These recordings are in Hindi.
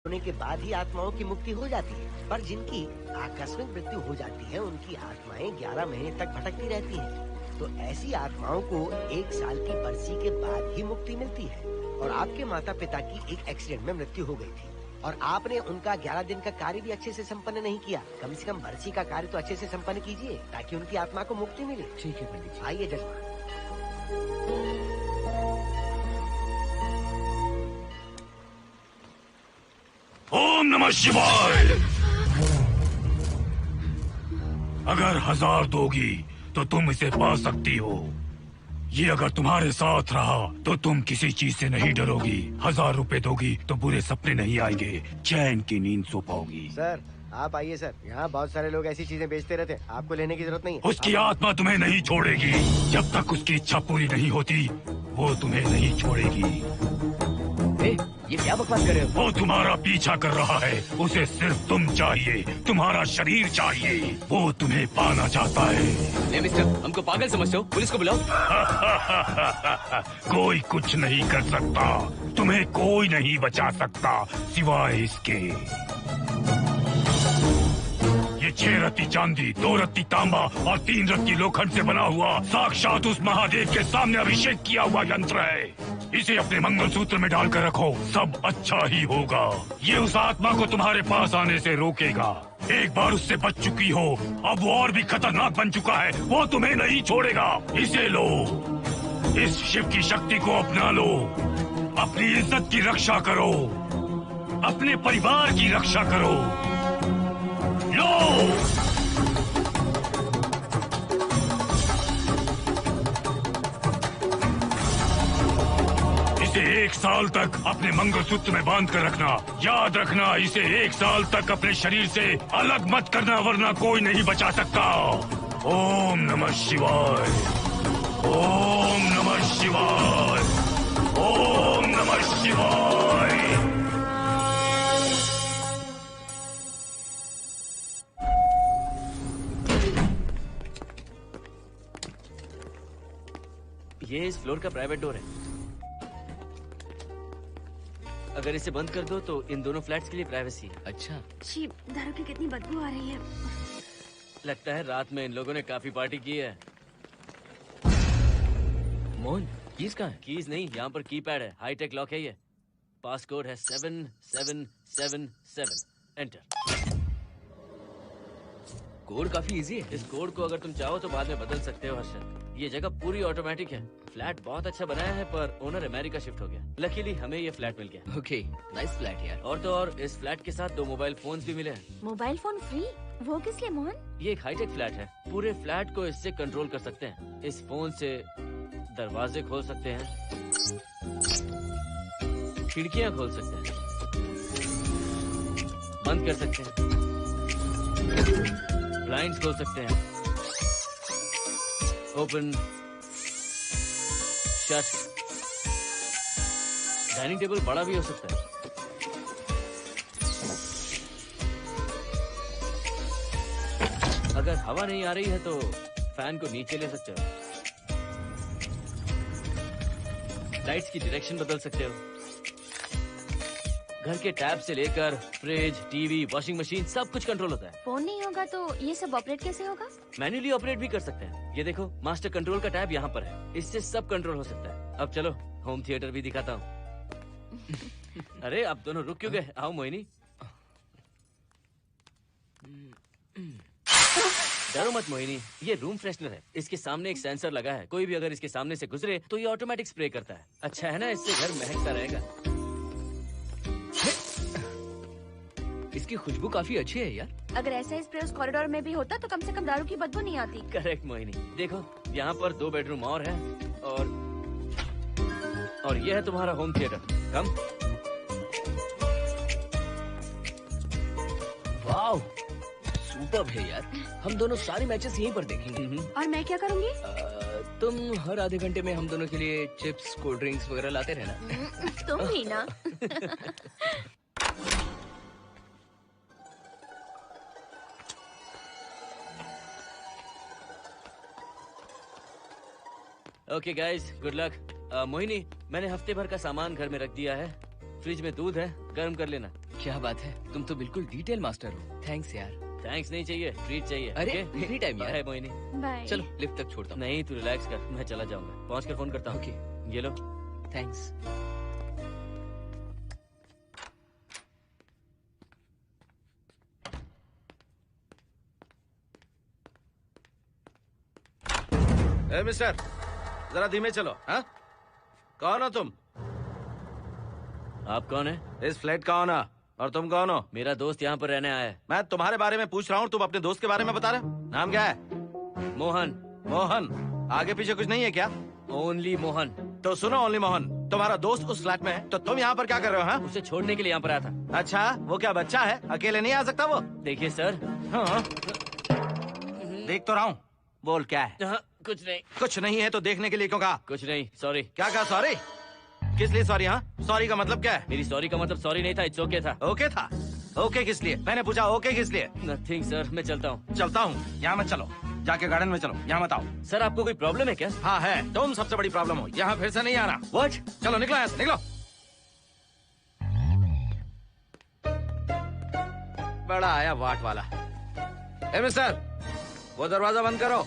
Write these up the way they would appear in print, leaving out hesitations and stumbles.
होने के बाद ही आत्माओं की मुक्ति हो जाती है, पर जिनकी आकस्मिक मृत्यु हो जाती है उनकी आत्माएं 11 महीने तक भटकती रहती हैं। तो ऐसी आत्माओं को 1 साल की बरसी के बाद ही मुक्ति मिलती है। और आपके माता पिता की एक एक्सीडेंट में मृत्यु हो गई थी और आपने उनका 11 दिन का कार्य भी अच्छे से संपन्न नहीं किया। कम से कम बरसी का कार्य तो अच्छे से संपन्न कीजिए ताकि उनकी आत्मा को मुक्ति मिले। ठीक है पंडित जी। आइए जजमान। ओम नमः शिवाय। अगर 1000 दोगी तो तुम इसे पा सकती हो। ये अगर तुम्हारे साथ रहा तो तुम किसी चीज से नहीं डरोगी। 1000 रुपए दोगी तो बुरे सपने नहीं आएंगे, चैन की नींद सो पाओगी। सर आप आइए सर, यहाँ बहुत सारे लोग ऐसी चीजें बेचते रहते हैं, आपको लेने की जरूरत नहीं है। उसकी आत्मा तुम्हें नहीं छोड़ेगी। जब तक उसकी इच्छा पूरी नहीं होती वो तुम्हें नहीं छोड़ेगी। ये क्या बकवास कर रहे हो? वो तुम्हारा पीछा कर रहा है, उसे सिर्फ तुम चाहिए, तुम्हारा शरीर चाहिए। वो तुम्हें पाना चाहता है। मिस्टर, हमको पागल समझते हो? पुलिस को बुलाओ। कोई कुछ नहीं कर सकता, तुम्हें कोई नहीं बचा सकता सिवाय इसके। ये 6 रत्ती चांदी, 2 रत्ती तांबा और 3 रत्ती लोखंड से बना हुआ साक्षात उस महादेव के सामने अभिषेक किया हुआ यंत्र है। इसे अपने मंगलसूत्र में डालकर रखो, सब अच्छा ही होगा। ये उस आत्मा को तुम्हारे पास आने से रोकेगा। एक बार उससे बच चुकी हो, अब वो और भी खतरनाक बन चुका है, वो तुम्हें नहीं छोड़ेगा। इसे लो, इस शिव की शक्ति को अपना लो, अपनी इज्जत की रक्षा करो, अपने परिवार की रक्षा करो। लो! इसे 1 साल तक अपने मंगलसूत्र में बांध कर रखना। याद रखना, इसे 1 साल तक अपने शरीर से अलग मत करना, वरना कोई नहीं बचा सकता। ओम नमः शिवाय। ओम नमः शिवाय। ओम नमः शिवाय। ये इस फ्लोर का प्राइवेट डोर है। अगर इसे बंद कर दो तो इन दोनों फ्लैट्स के लिए प्राइवेसी है। अच्छा। छी, दारू की कितनी बदबू आ रही है। लगता है रात में इन लोगों ने काफी पार्टी की है। मोहन, कीज कहाँ है? कीज नहीं, यहाँ पर कीपैड है। हाईटेक लॉक है ये। पासकोड है 7777। एंटर। कोड काफी इजी है। इस कोड को अगर तुम चाहो तो बाद में बदल सकते हो हर्षद। ये जगह पूरी ऑटोमेटिक है। फ्लैट बहुत अच्छा बनाया है पर ओनर अमेरिका शिफ्ट हो गया। लकीली हमें ये फ्लैट मिल गया। ओके, नाइस फ्लैट यार। और तो और इस फ्लैट के साथ 2 मोबाइल फोन्स भी मिले हैं। Mobile phone free? वो किस लिए मोहन? ये एक हाईटेक फ्लैट है। पूरे फ्लैट को इससे कंट्रोल कर सकते हैं। इस फोन से दरवाजे खोल सकते हैं, खिड़कियां खोल सकते हैं, बंद कर सकते हैं, ब्लाइंड्स खोल सकते हैं, ओपन, शट। डाइनिंग टेबल बड़ा भी हो सकता है। अगर हवा नहीं आ रही है तो फैन को नीचे ले सकते हो। लाइट्स की डायरेक्शन बदल सकते हो। घर के टैब से लेकर फ्रिज, टीवी, वॉशिंग मशीन सब कुछ कंट्रोल होता है। फोन नहीं होगा तो ये सब ऑपरेट कैसे होगा? मैन्युअली ऑपरेट भी कर सकते हैं। ये देखो, मास्टर कंट्रोल का टैब यहाँ पर है। इससे सब कंट्रोल हो सकता है। अब चलो होम थिएटर भी दिखाता हूँ। अरे आप दोनों रुक क्यों गए? आओ मोहिनी। डरो मत मोहिनी, ये रूम फ्रेशनर है। इसके सामने एक सेंसर लगा है। कोई भी अगर इसके सामने से गुजरे तो ये ऑटोमेटिक स्प्रे करता है। अच्छा है ना, इससे घर महकता रहेगा। इसकी खुशबू काफी अच्छी है यार। अगर ऐसा स्प्रे उस कॉरिडोर में भी होता तो कम से कम दारू की बदबू नहीं आती। करेक्ट मोहिनी। देखो यहाँ पर 2 बेडरूम और है और ये है तुम्हारा होम थिएटर। कम। वाओ, सुपर्ब है यार। हम दोनों सारे मैचेस यहीं पर देखेंगे। और मैं क्या करूँगी? तुम हर आधे घंटे में हम दोनों के लिए चिप्स, कोल्ड ड्रिंक्स वगैरह लाते रहना। तुम भी ना। Okay guys, good luck. Mohini, मैंने हफ्ते भर का सामान घर में रख दिया है। फ्रिज में दूध है, गर्म कर लेना। क्या बात है, तुम तो बिल्कुल डिटेल मास्टर हो। थैंक्स यार। थैंक्स नहीं चाहिए, ट्रीट चाहिए। अरे okay? एनी टाइम यार। बाय मोहिनी। बाय। चलो लिफ्ट तक छोड़ता हूँ। नहीं, तू रिलैक्स कर, मैं चला जाऊंगा, पहुंच कर फोन करता हूँ। ओके, ये लो। थैंक्स। ए मिस्टर, जरा धीमे चलो। हाँ, कौन हो तुम? आप कौन है? इस फ्लैट का ओनर। और तुम कौन हो? मेरा दोस्त यहाँ पर रहने आया है। मैं तुम्हारे बारे में पूछ रहा हूँ, तुम अपने दोस्त के बारे में बता रहे हो। नाम क्या है? मोहन। मोहन। आगे पीछे कुछ नहीं है क्या? ओनली मोहन। तो सुनो ओनली मोहन, तुम्हारा दोस्त उस फ्लैट में है, तो तुम यहाँ पर क्या कर रहे हो? हाँ, उसे छोड़ने के लिए यहाँ पर आया था। अच्छा, वो क्या बच्चा है? अकेले नहीं आ सकता वो? देखिए सर। हाँ, देख तो रहा हूँ। बोल क्या है? हाँ, कुछ नहीं। कुछ नहीं है तो देखने के लिए क्यों कहा? कुछ नहीं, सॉरी। क्या कहा? सॉरी? किस लिए सॉरी? हाँ, सॉरी का मतलब क्या है? मेरी सॉरी का मतलब सॉरी नहीं था, इट्स ओके था। ओके था? ओके किस लिए? मैंने पूछा ओके किस लिए? नथिंग सर, मैं चलता हूँ। चलता हूँ? यहाँ मत चलो, जाके गार्डन में चलो, यहाँ मत आओ। सर आपको कोई प्रॉब्लम है क्या? हाँ है, तुम सबसे बड़ी प्रॉब्लम हो। यहाँ फिर से नहीं आना। व्हाट? चलो निकलो यहाँ से, निकलो। बड़ा आया वाट वाला। ए मिस्टर, वो दरवाजा बंद करो।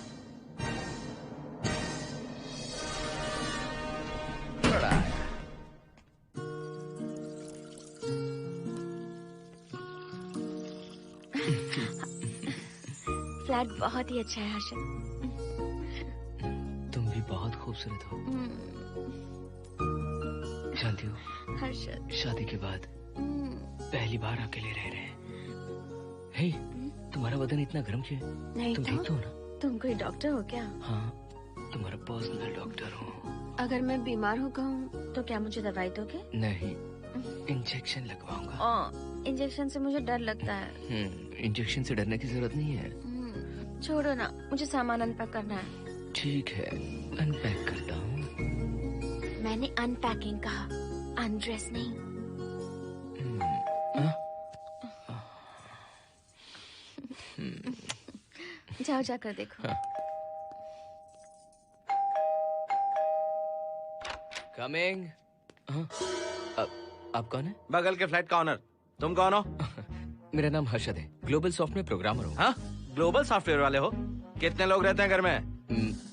बड़ा आया। फ्लैट बहुत ही अच्छा है हर्षद। तुम भी बहुत खूबसूरत हो। जानती हो, हर्षद। शादी के बाद पहली बार अकेले रह रहे हैं। हे, तुम्हारा बदन इतना गर्म क्यों है? नहीं तुम तो ठीक तो हो ना? तुम कोई डॉक्टर हो क्या? हाँ, तुम्हारा पर्सनल डॉक्टर हूँ। अगर मैं बीमार हो गऊँ तो क्या मुझे दवाई दोगे? नहीं, इंजेक्शन लगवाऊंगा। इंजेक्शन से मुझे डर लगता है। इंजेक्शन से डरने की जरूरत नहीं है। छोड़ो ना, मुझे सामान अनपैक करना है। ठीक है, अनपैक करता हूँ। मैंने अनपैकिंग कहा, अनड्रेस नहीं। जाओ जाकर देखो। कमिंग। आप कौन है? बगल के फ्लैट का ऑनर। तुम कौन हो? मेरा नाम हर्षद है, ग्लोबल सॉफ्टवेयर प्रोग्रामर हूँ। हाँ, ग्लोबल सॉफ्टवेयर वाले हो? कितने लोग रहते हैं घर में?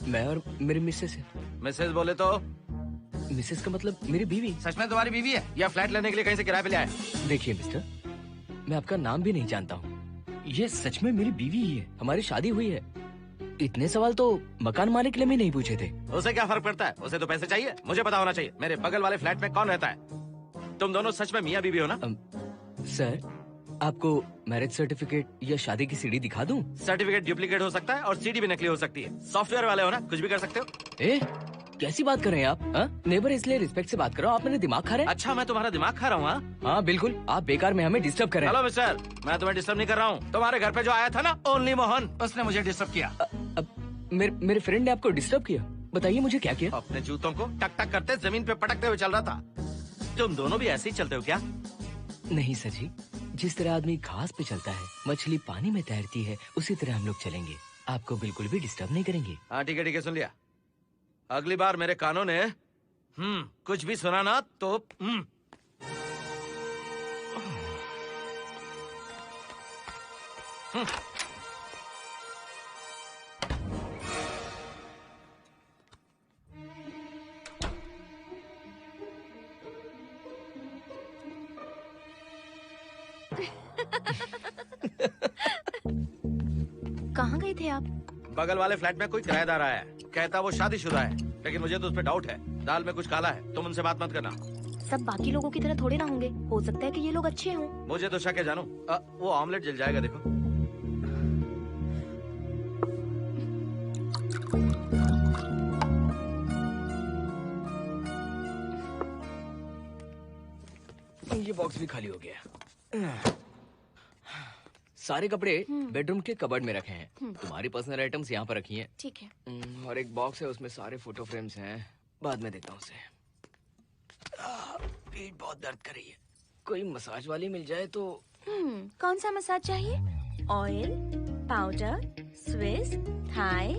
मैं और मेरी मिसेस है। मिसेज बोले तो? मिसेस का मतलब मेरी बीवी। सच में तुम्हारी बीवी है या फ्लैट लेने के लिए कहीं से किराए पे ले आए? देखिए मिस्टर, मैं आपका नाम भी नहीं जानता हूँ। ये सच में मेरी बीवी ही है, हमारी शादी हुई है। इतने सवाल तो मकान मालिक ने भी नहीं पूछे थे। उसे क्या फर्क पड़ता है? उसे तो पैसे चाहिए, मुझे पता होना चाहिए। मेरे बगल वाले फ्लैट में कौन रहता है? तुम दोनों सच में मियाँ बीवी हो ना? सर, आपको मैरिज सर्टिफिकेट या शादी की सीडी दिखा दूं? सर्टिफिकेट डुप्लीकेट हो सकता है और सीडी भी नकली हो सकती है। सॉफ्टवेयर वाले हो ना, कुछ भी कर सकते हो। ए, कैसी बात कर रहे हैं आप? नेबर, इसलिए रिस्पेक्ट से बात करो। आप मेरे दिमाग खा रहे हैं? अच्छा, मैं तुम्हारा दिमाग खा रहा हूँ? हाँ बिल्कुल, आप बेकार में हमें डिस्टर्ब कर रहे हैं। हेलो मिस्टर, मैं तुम्हें डिस्टर्ब नहीं कर रहा हूँ। तुम्हारे घर पे जो आया था ना, ओनली मोहन, उसने मुझे डिस्टर्ब किया। मेरे फ्रेंड ने आपको डिस्टर्ब किया? बताइए मुझे क्या किया? अपने जूतों को टक टक करते जमीन पे पटकते हुए चल रहा था। तुम दोनों भी ऐसे ही चलते हो क्या? नहीं सर जी, जिस तरह आदमी घास पे चलता है, मछली पानी में तैरती है, उसी तरह हम लोग चलेंगे। आपको बिल्कुल भी डिस्टर्ब नहीं करेंगे। हाँ ठीक है, सुन लिया। अगली बार मेरे कानों ने कुछ भी सुना ना तो कहाँ गए थे आप? बगल वाले फ्लैट में कोई किराएदार आया है, कहता वो शादीशुदा है, लेकिन मुझे तो उस पर डाउट है। दाल में कुछ काला है, तुम उनसे बात मत करना। सब बाकी लोगों की तरह थोड़े ना होंगे, हो सकता है कि ये लोग अच्छे हों। मुझे तो शक है जानू। वो ऑमलेट जल जाएगा, देखो। ये बॉक्स भी खाली हो गया। सारे कपड़े बेडरूम के कबर्ड में रखे हैं। तुम्हारी पर्सनल आइटम्स यहाँ पर रखी हैं। ठीक है। और एक बॉक्स है, उसमें सारे फोटो फ्रेम्स हैं। बाद में देता हूँ उसे। पीठ बहुत दर्द कर रही है, कोई मसाज वाली मिल जाए तो। कौन सा मसाज चाहिए? Oil, powder, Swiss, Thai?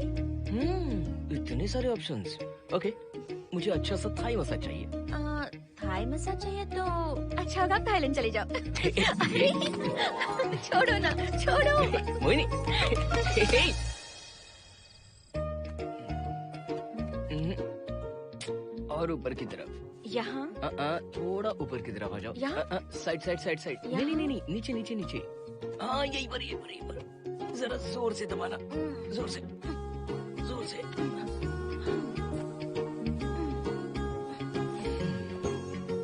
इतने सारे ऑप्शंस। ओके, मुझे अच्छा सा थाई मसाज चाहिए। थाई थाई मसाज चाहिए तो अच्छा होगा थाईलैंड चले जाओ। अरे, छोड़ो ना, छोड़ो। मोहिनी। और ऊपर की तरफ। यहाँ थोड़ा ऊपर की तरफ आ जाओ। यहाँ? Side side side side. यहाँ? नहीं नहीं नहीं, नीचे नीचे नीचे। हाँ यही पर, यही पर, यही पर। जरा जोर से दबाना, जोर से, जोर से।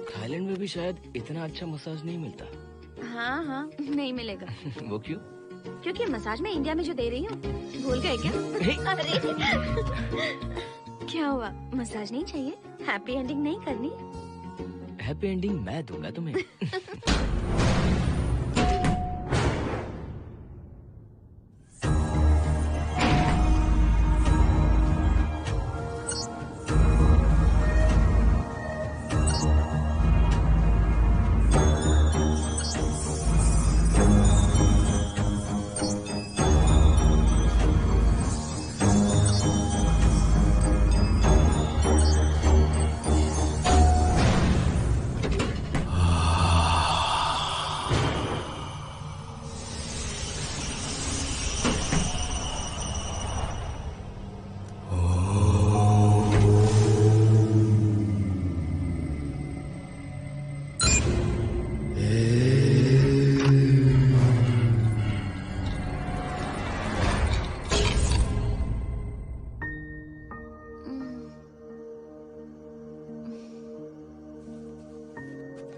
थाईलैंड में भी शायद इतना अच्छा मसाज नहीं मिलता। हाँ हाँ, नहीं मिलेगा। वो क्यों? क्योंकि मसाज में इंडिया में जो दे रही हूँ, भूल गए क्या? अरे क्या हुआ, मसाज नहीं चाहिए? हैप्पी एंडिंग नहीं करनी? हैप्पी एंडिंग मैं दूंगा तुम्हें।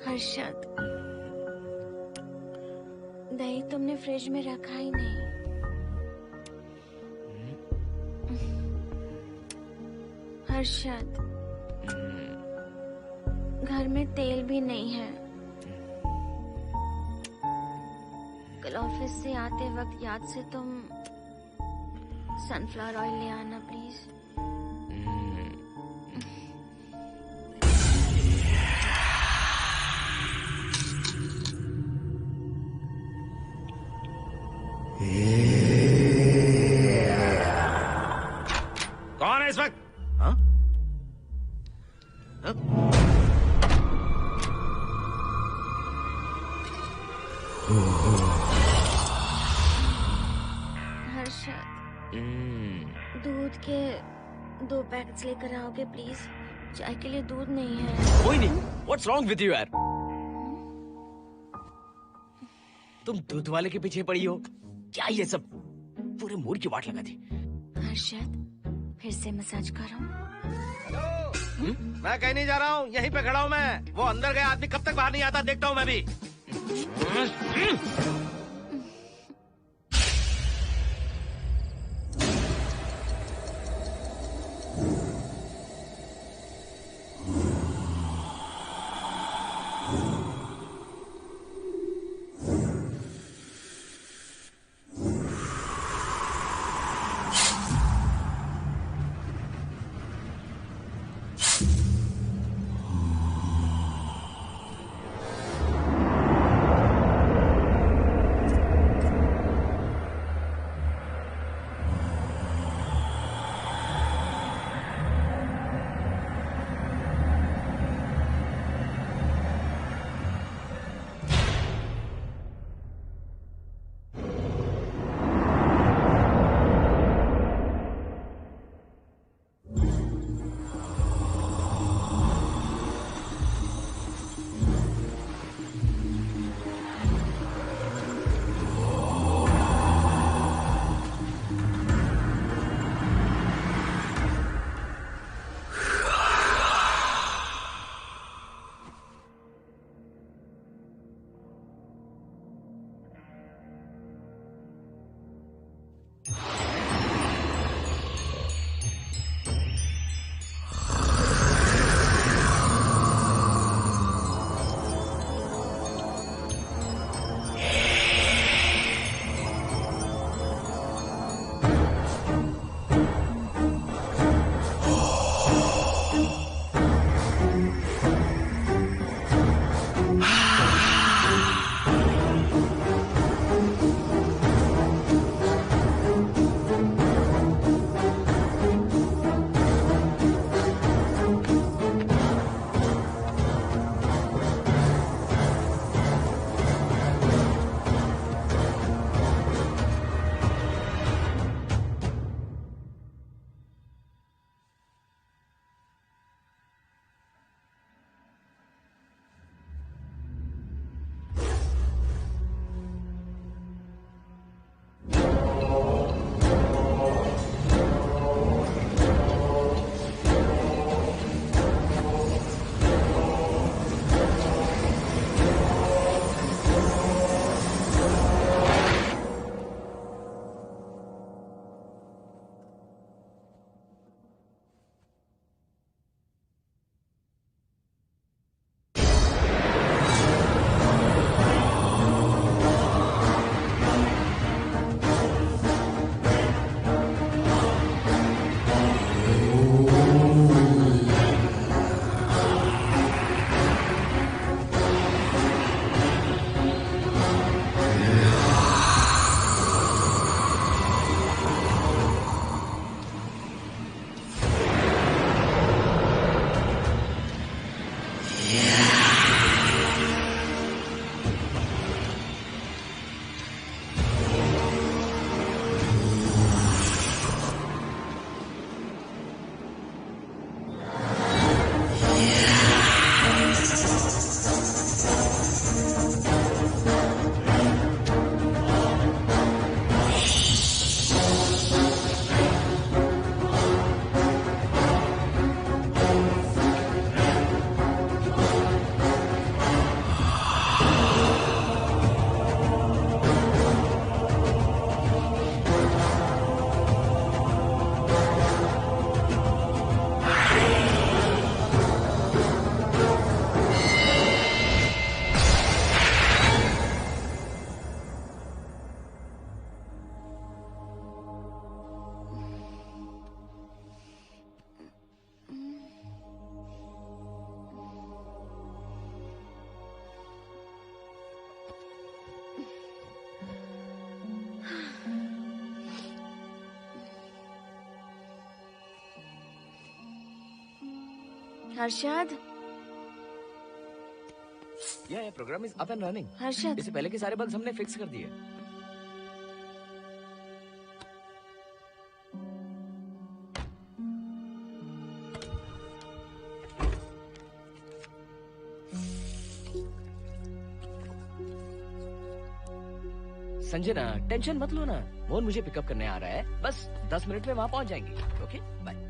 हर्षद, दही तुमने फ्रिज में रखा ही नहीं। हर्षद, घर में तेल भी नहीं है। कल ऑफिस से आते वक्त याद से तुम सनफ्लावर ऑयल ले आना प्लीज। कौन है इस वक्त? हाँ? हाँ? हर्षद, दूध के 2 पैकेट्स लेकर आओगे प्लीज? चाय के लिए दूध नहीं है। Mohini, what's wrong with you यार? तुम दूध वाले के पीछे पड़ी हो क्या? ये सब पूरे मूड की वाट लगा दी। हर्षद, फिर से मसाज करो। मैं कहीं नहीं जा रहा हूँ, यहीं पे खड़ा हूँ मैं। वो अंदर गया आदमी कब तक बाहर नहीं आता, देखता हूँ मैं भी। हर्षद, या program is up and running. Harshad, इससे पहले के सारे बग्स हमने फिक्स कर दिए। संजना, टेंशन मत लो ना, मोहन मुझे पिकअप करने आ रहा है, बस 10 मिनट में वहां पहुंच जाएंगे। Okay bye.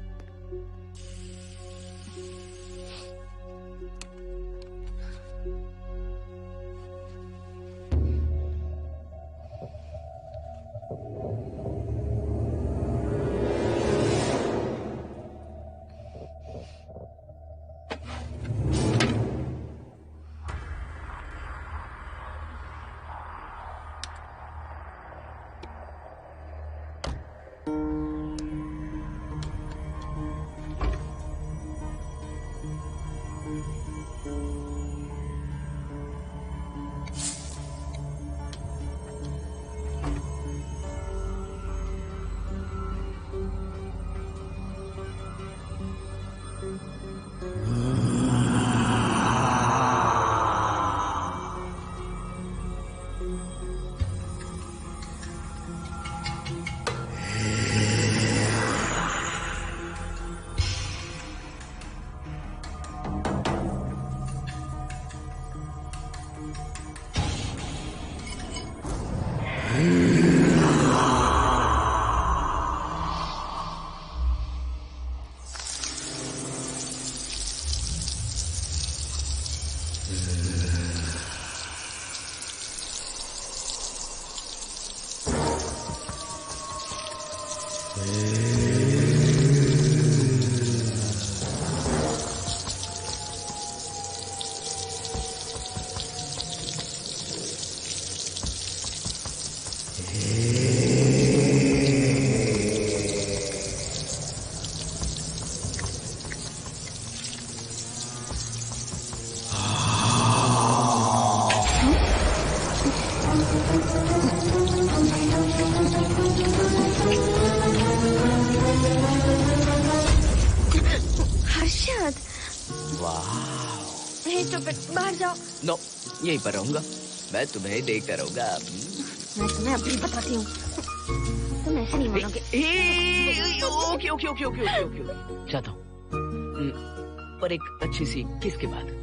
बाहर जाओ। नो, यहीं पर रहूंगा, मैं तुम्हें देखता रहूंगा। मैं तुम्हें अभी बताती हूँ, तुम ऐसे नहीं मानोगे। Okay okay okay okay okay okay, चाहता हूँ, पर एक अच्छी सी किस के बाद।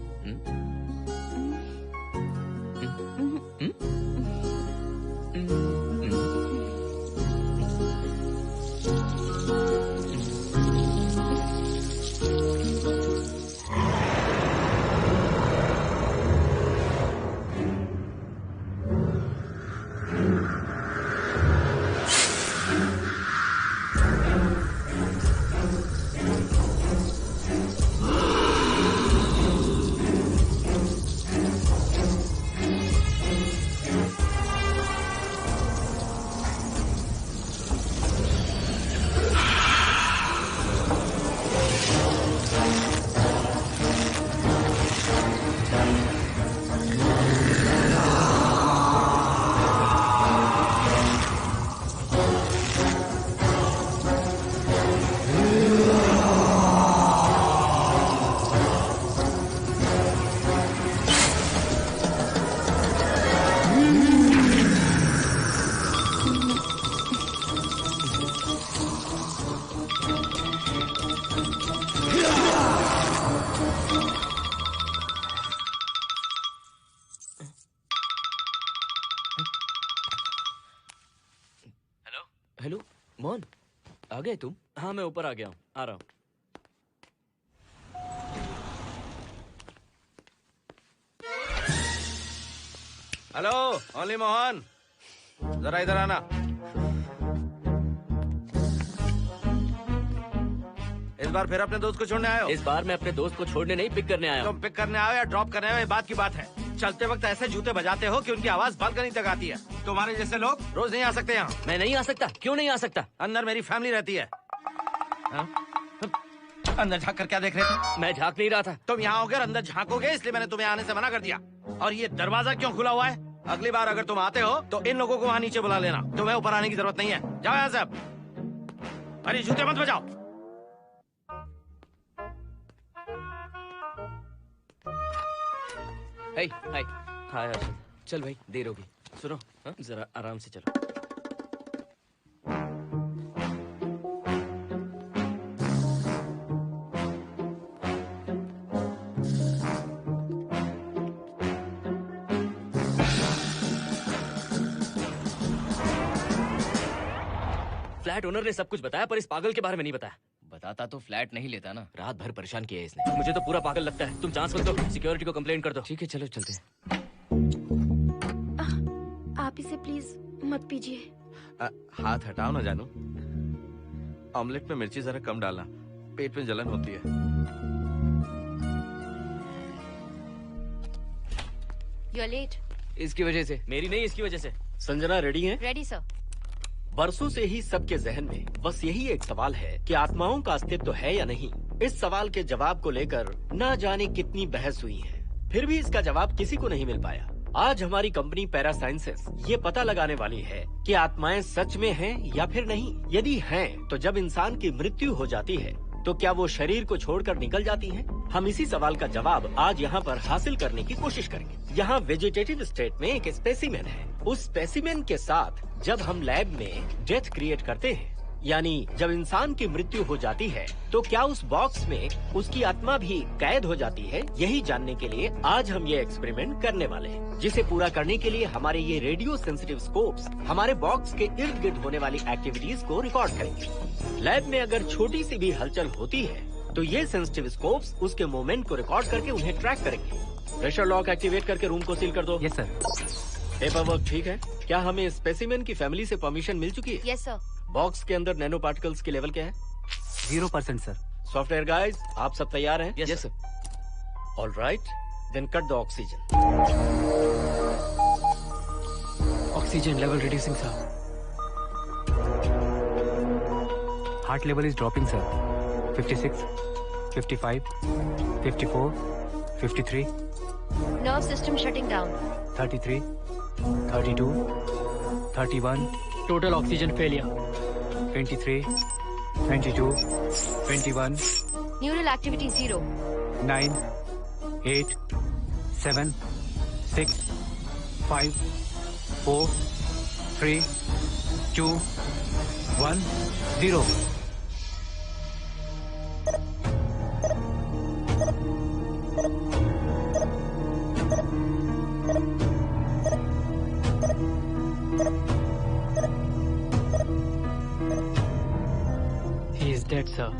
हेलो मोहन, आ गए तुम? हाँ मैं ऊपर आ गया हूँ, आ रहा हूँ। हेलो ओनली मोहन, जरा इधर आना। इस बार फिर अपने दोस्त को छोड़ने आए हो? इस बार मैं अपने दोस्त को छोड़ने नहीं, पिक करने आया हूँ। तुम पिक करने आए हो या ड्रॉप करने आए हो, ये बात की बात है। चलते वक्त ऐसे जूते बजाते हो कि उनकी आवाज बालकनी तक आती है। तुम्हारे जैसे लोग रोज नहीं आ सकते यहाँ। मैं नहीं आ सकता, क्यों नहीं आ सकता? अंदर मेरी फैमिली रहती है। हाँ? अंदर झाँक कर क्या देख रहे थे? मैं झाँक नहीं रहा था। तुम यहाँ होकर अंदर झाँकोगे, इसलिए मैंने तुम्हें आने से मना कर दिया। और ये दरवाजा क्यों खुला हुआ है? अगली बार अगर तुम आते हो तो इन लोगों को वहाँ नीचे बुला लेना, तुम्हें ऊपर आने की जरूरत नहीं है। जाओ यहाँ से अब। अरे जूते मत बजाओ। हाय हाय। हाय हर्षद। चल भाई, देर होगी। सुनो, जरा आराम से चलो। फ्लैट ओनर ने सब कुछ बताया, पर इस पागल के बारे में नहीं बताया। बताता तो फ्लैट नहीं लेता ना। रात भर परेशान किया है इसने। मुझे तो पूरा पागल लगता है। तुम चांस मत दो, सिक्योरिटी को कंप्लेंट कर दो। ठीक है, चलो चलते हैं। आप इसे प्लीज मत पीजिए। हाथ हटाओ ना जानू। ऑमलेट में मिर्ची जरा कम डालना, पेट में जलन होती है। You are late. इसकी वजह से। मेरी नहीं, इसकी वजह से। संजना रेडी है? Ready sir. बरसों से ही सबके जहन में बस यही एक सवाल है कि आत्माओं का अस्तित्व है या नहीं। इस सवाल के जवाब को लेकर ना जाने कितनी बहस हुई है, फिर भी इसका जवाब किसी को नहीं मिल पाया। आज हमारी कंपनी पैरा साइंसेस ये पता लगाने वाली है कि आत्माएं सच में हैं या फिर नहीं। यदि हैं, तो जब इंसान की मृत्यु हो जाती है तो क्या वो शरीर को छोड़कर निकल जाती हैं? हम इसी सवाल का जवाब आज यहाँ पर हासिल करने की कोशिश करेंगे। यहाँ वेजिटेटिव स्टेट में एक स्पेसिमेन है। उस स्पेसिमेन के साथ जब हम लैब में डेथ क्रिएट करते हैं, यानी जब इंसान की मृत्यु हो जाती है, तो क्या उस बॉक्स में उसकी आत्मा भी कैद हो जाती है? यही जानने के लिए आज हम ये एक्सपेरिमेंट करने वाले हैं, जिसे पूरा करने के लिए हमारे ये रेडियो सेंसिटिव स्कोप्स हमारे बॉक्स के इर्द गिर्द होने वाली एक्टिविटीज को रिकॉर्ड करेंगे। लैब में अगर छोटी सी भी हलचल होती है तो ये सेंसिटिव स्कोप्स उसके मूवमेंट को रिकॉर्ड करके उन्हें ट्रैक करेंगे। प्रेशर लॉक एक्टिवेट करके रूम को सील कर दो। Yes sir. पेपर वर्क ठीक है? क्या हमें स्पेसिमेन की फैमिली से परमिशन मिल चुकी है? Yes sir. बॉक्स के अंदर नैनो पार्टिकल्स की लेवल क्या है? 0% सर। सॉफ्टवेयर गाइस, आप सब तैयार हैं? Yes sir. All right, then cut the oxygen. Oxygen level reducing sir. Heart level is dropping sir. 56, 55, 54, 53, nerve system shutting down. 33, 32, 31, total oxygen failure. 23, 22, 21, neural activity 0। 9, 8, 7, 6, 5, 4, 3, 2, 1, 0। He is dead, sir.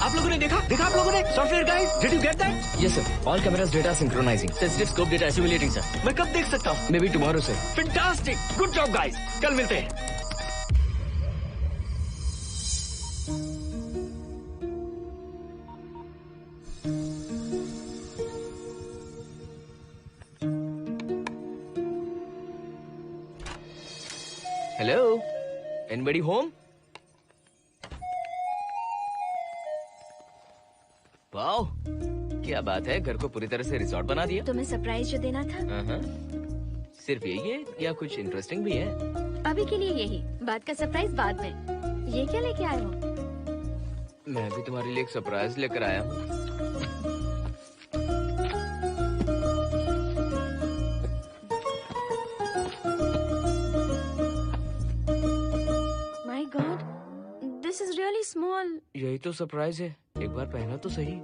आप लोगों ने देखा आप लोगों ने? Software guys, did you get that? Yes sir, all cameras data synchronising. Sensitive scope data assimilating sir. मैं कब देख सकता हूँ? May be tomorrow sir. Fantastic, good job guys, कल मिलते हैं। Hello, anybody home? वाओ, क्या बात है, घर को पूरी तरह से रिसॉर्ट बना दिया। तुम्हें सरप्राइज जो देना था। सिर्फ यही है या कुछ इंटरेस्टिंग भी है? अभी के लिए यही, बात का सरप्राइज बाद में। ये क्या लेके आए हो? मैं भी तुम्हारे लिए एक सरप्राइज लेकर आया हूँ। My God, this is really small. यही तो सरप्राइज है, एक बार पहना तो सही।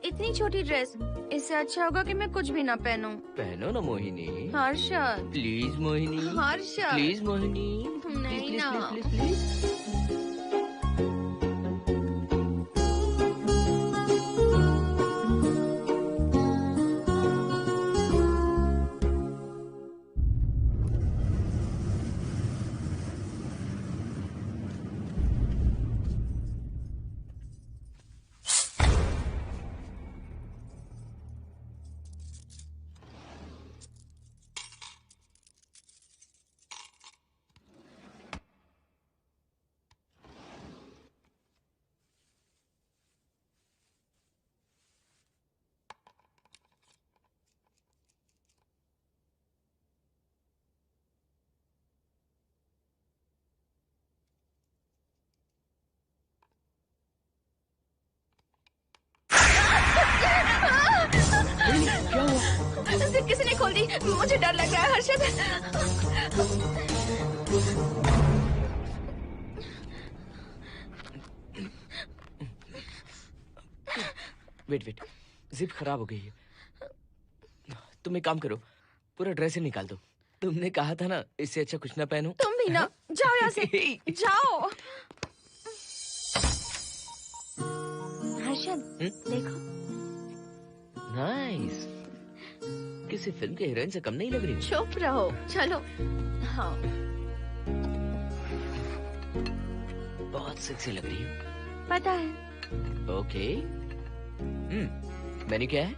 इतनी छोटी ड्रेस, इससे अच्छा होगा कि मैं कुछ भी ना पहनूं। पहनो ना मोहिनी। हर्षद, प्लीज मोहिनी। हर्षद, प्लीज मोहिनी। नहीं ना। Please please. किसी ने खोल दी। मुझे डर लग रहा है हर्षद। वेट, जिप खराब हो गई है। तुम एक काम करो, पूरा ड्रेस ही निकाल दो। तुमने कहा था ना इससे अच्छा कुछ ना पहनो। तुम भी ना, जाओ यहाँ से, जाओ। हर्षद, देखो। नाइस। किसी फिल्म के हीरोइन से कम नहीं लग रही। चुप रहो, चलो। हाँ, बहुत सेक्सी लग रही है। पता है। ओके। मेन्यू क्या है?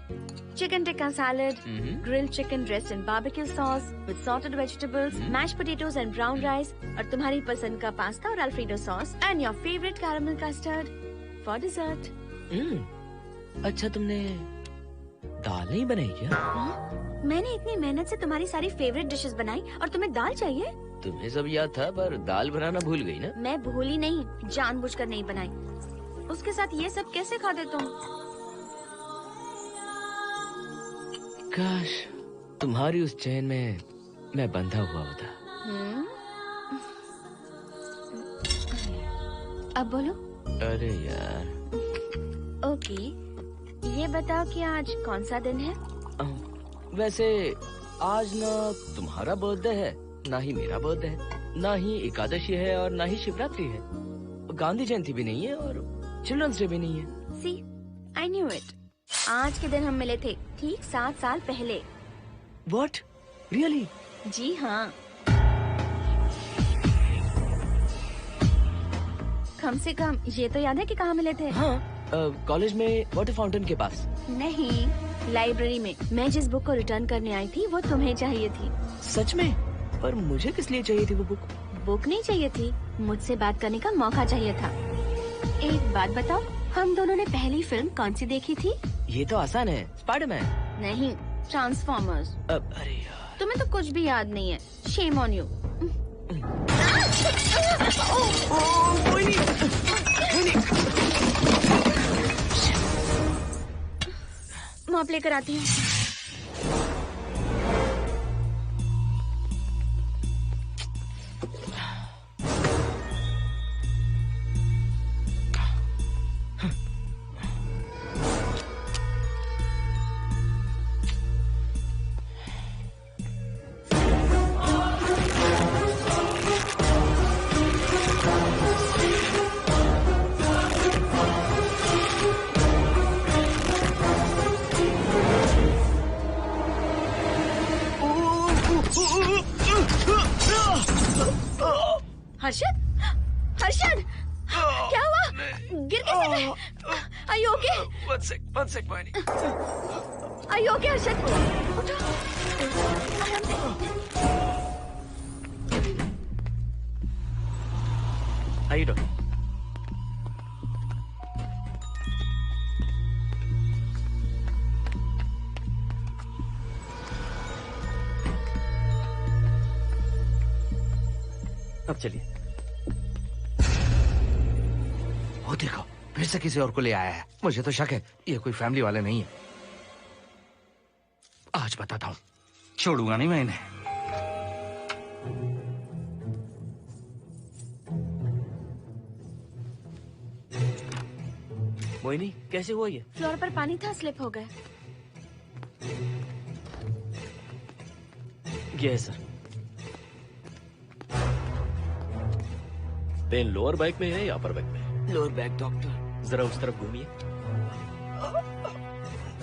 Chicken tikka salad, grilled chicken dressed in barbecue sauce with salted vegetables, mashed potatoes and brown rice, और तुम्हारी पसंद का पास्ता और alfredo sauce, and your favorite caramel custard for dessert. अच्छा, तुमने दाल नहीं बनाई क्या? मैंने इतनी मेहनत से तुम्हारी सारी फेवरेट डिशेस बनाई और तुम्हें दाल चाहिए? तुम्हें सब याद था पर दाल बनाना भूल गई ना? मैं भूली नहीं, जानबूझकर नहीं बनाई। उसके साथ ये सब कैसे खाते तुम? काश तुम्हारी उस चैन में मैं बंधा हुआ होता। अब बोलो। अरे यार। ओके, ये बताओ कि आज कौन सा दिन है? वैसे आज ना तुम्हारा बर्थडे है, ना ही मेरा बर्थडे है, ना ही एकादशी है और ना ही शिवरात्रि है, गांधी जयंती भी नहीं है और चिल्ड्रंस डे भी नहीं है। सी, आई न्यू इट। आज के दिन हम मिले थे ठीक 7 साल पहले। What? Really? जी हाँ। कम से कम ये तो याद है कि कहाँ मिले थे? हाँ, कॉलेज में वाटर फाउंटेन के पास। नहीं, लाइब्रेरी में। मैं जिस बुक को रिटर्न करने आई थी वो तुम्हें चाहिए थी। सच में? पर मुझे किस लिए चाहिए थी वो बुक? बुक नहीं चाहिए थी, मुझसे बात करने का मौका चाहिए था। एक बात बताओ, हम दोनों ने पहली फिल्म कौन सी देखी थी? ये तो आसान है, स्पाइडरमैन। नहीं, ट्रांसफॉर्मर्स। अरे यार, तुम्हें तो कुछ भी याद नहीं है। Shame on you. मॉप लेकर आती हूँ। हर्षद, हर्षद, क्या हुआ? गिर कैसे गए? Are you okay? One sec, Moini. Are you okay, Harshad? उठो, आराम से। आइए डॉक्टर। अब चलिए। वो देखो, फिर से किसी और को ले आया है। मुझे तो शक है ये कोई फैमिली वाले नहीं है। आज बताता हूँ, छोड़ूंगा नहीं मैं इन्हें। मोहिनी, कैसे हुआ ये? फ्लोर पर पानी था, स्लिप हो गए। ये है सर। पेन लोअर बैक में है या अपर बैक में? Lower back doctor. जरा उस तरफ घूमिए।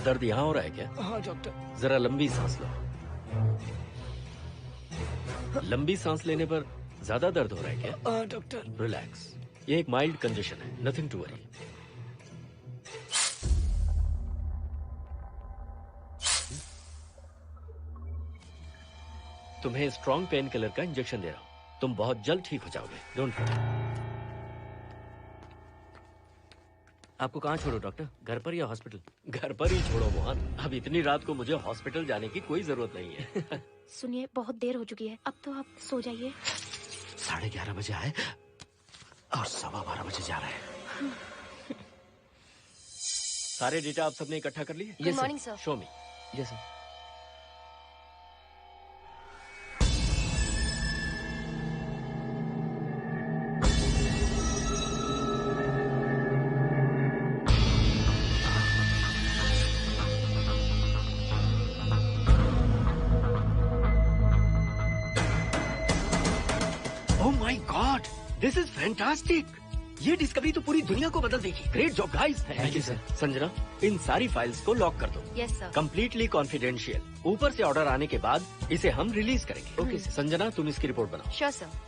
दर्द यहाँ हो रहा है क्या? हाँ डॉक्टर। जरा लंबी सांस लो। लंबी सांस लेने पर ज्यादा दर्द हो रहा है क्या? हाँ डॉक्टर। रिलैक्स, ये एक माइल्ड कंजेशन है, नथिंग टू वरी। तुम्हें स्ट्रॉन्ग पेन किलर का इंजेक्शन दे रहा हूं, तुम बहुत जल्द ठीक हो जाओगे। Don't worry. आपको कहाँ छोड़ो डॉक्टर, घर पर या हॉस्पिटल? घर पर ही छोड़ो मोहन, अब इतनी रात को मुझे हॉस्पिटल जाने की कोई जरूरत नहीं है। सुनिए, बहुत देर हो चुकी है, अब तो आप सो जाइए। 11:30 बजे आए और 12:15 बजे जा रहे हैं। सारे डेटा आप सबने इकट्ठा कर लिए? Good morning, sir. Show me. Yes sir. My God, this is fantastic. ये डिस्कवरी तो पूरी दुनिया को बदल देगी। Great job guys. Thank you sir. Sanjana, इन सारी फाइल्स को लॉक कर दो। Yes sir. Completely confidential. ऊपर से ऑर्डर आने के बाद इसे हम रिलीज करेंगे। Okay sir. संजना, तुम इसकी रिपोर्ट बनाओ। Sure sir.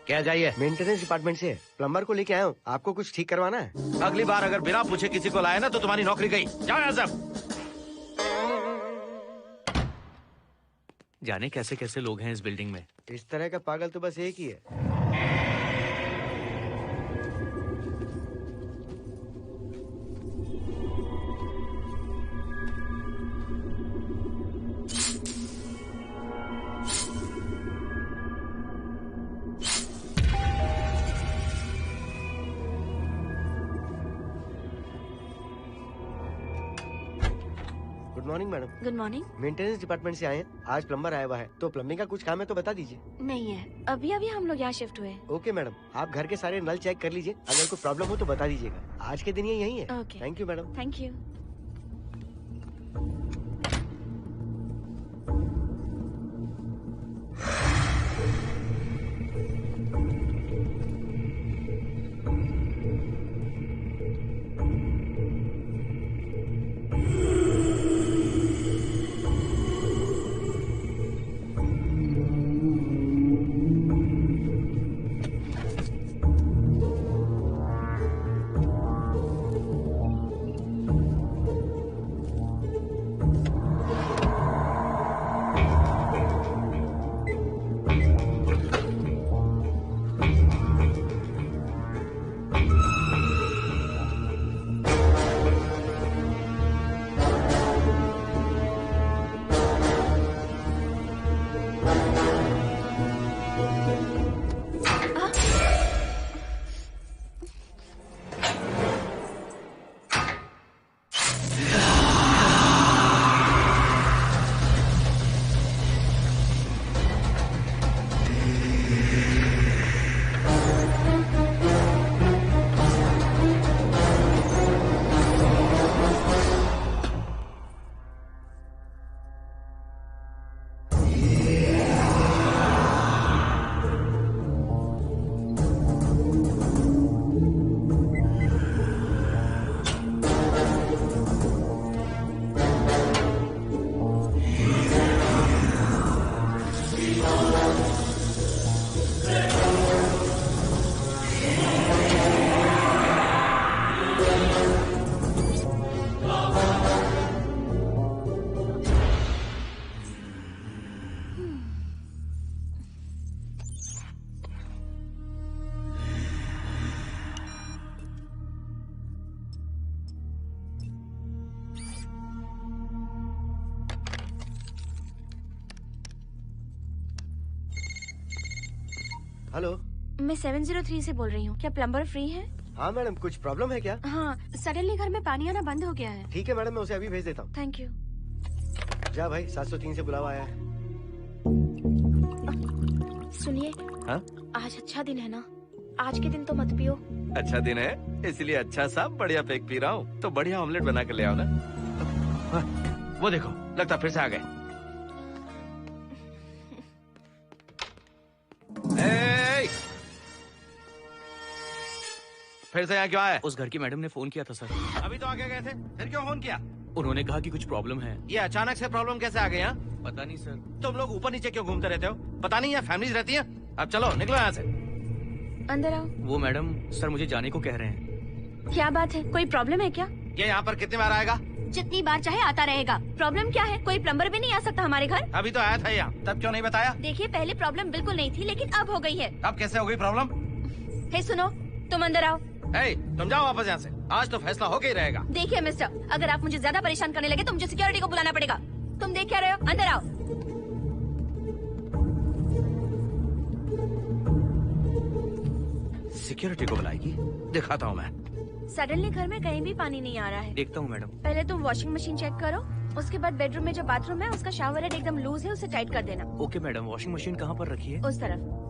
क्या चाहिए? मेंटेनेंस डिपार्टमेंट से प्लम्बर को लेके आया हूँ। आपको कुछ ठीक करवाना है? अगली बार अगर बिना पूछे किसी को लाए ना तो तुम्हारी नौकरी गई। जाओ यहाँ सब। जाने कैसे कैसे लोग हैं इस बिल्डिंग में। इस तरह का पागल तो बस एक ही है। Good morning madam. Good morning. Maintenance department से आए हैं। आज प्लम्बर आया हुआ है, तो प्लम्बिंग का कुछ काम है तो बता दीजिए। नहीं है, अभी अभी हम लोग यहाँ शिफ्ट हुए। ओके मैडम, आप घर के सारे नल चेक कर लीजिए, अगर कोई प्रॉब्लम हो तो बता दीजिएगा। आज के दिन ये यही है। Okay. Thank you madam. Thank you. Hello, मैं 703 से बोल रही हूँ। क्या प्लम्बर फ्री है? हाँ मैडम, कुछ प्रॉब्लम है क्या? हाँ, सडनली घर में पानी आना बंद हो गया है। ठीक है मैडम, मैं उसे अभी भेज देता हूँ। Thank you. जा भाई, 703 से बुलावा आया है। सुनिए, हाँ? आज अच्छा दिन है ना? आज के दिन तो मत पियो। अच्छा दिन है, इसलिए अच्छा सा बढ़िया पेक पी रहा हूँ। तो बढ़िया ऑमलेट बना कर ले आओ ना। वो देखो, लगता फिर से आ गए। फिर से यहाँ क्यों आए? उस घर की मैडम ने फोन किया था सर। अभी तो आगे गए थे, फिर क्यों फोन किया? उन्होंने कहा कि कुछ प्रॉब्लम है। ये अचानक से प्रॉब्लम कैसे आ गई? यहाँ पता नहीं सर। तुम लोग ऊपर नीचे क्यों घूमते रहते हो? पता नहीं, यहाँ फैमिलीज रहती हैं। अब चलो निकलो यहाँ से। अंदर आओ। वो मैडम सर मुझे जाने को कह रहे हैं। क्या बात है, कोई प्रॉब्लम है क्या? ये यहाँ पर कितनी बार आएगा? जितनी बार चाहे आता रहेगा। प्रॉब्लम क्या है? कोई प्लम्बर भी नहीं आ सकता हमारे घर? अभी तो आया था यहाँ, तब क्यों नहीं बताया? देखिए, पहले प्रॉब्लम बिल्कुल नहीं थी, लेकिन अब हो गई है। अब कैसे हो गई प्रॉब्लम? हे सुनो, तुम अंदर आओ। तुम जाओ वापस यहाँ से। आज तो फैसला होके ही रहेगा। देखिए मिस्टर, अगर आप मुझे ज्यादा परेशान करने लगे तो मुझे सिक्योरिटी को बुलाना पड़ेगा। तुम देख क्या रहे हो? अंदर आओ। सिक्योरिटी को बुलाएगी? दिखाता हूँ मैं। सडनली घर में कहीं भी पानी नहीं आ रहा है। देखता हूँ मैडम। पहले तुम वॉशिंग मशीन चेक करो, उसके बाद बेडरूम में जो बाथरूम है उसका शावर हेड एकदम लूज है, उसे टाइट कर देना। Okay madam. वॉशिंग मशीन कहाँ पर रखी है? उस तरफ।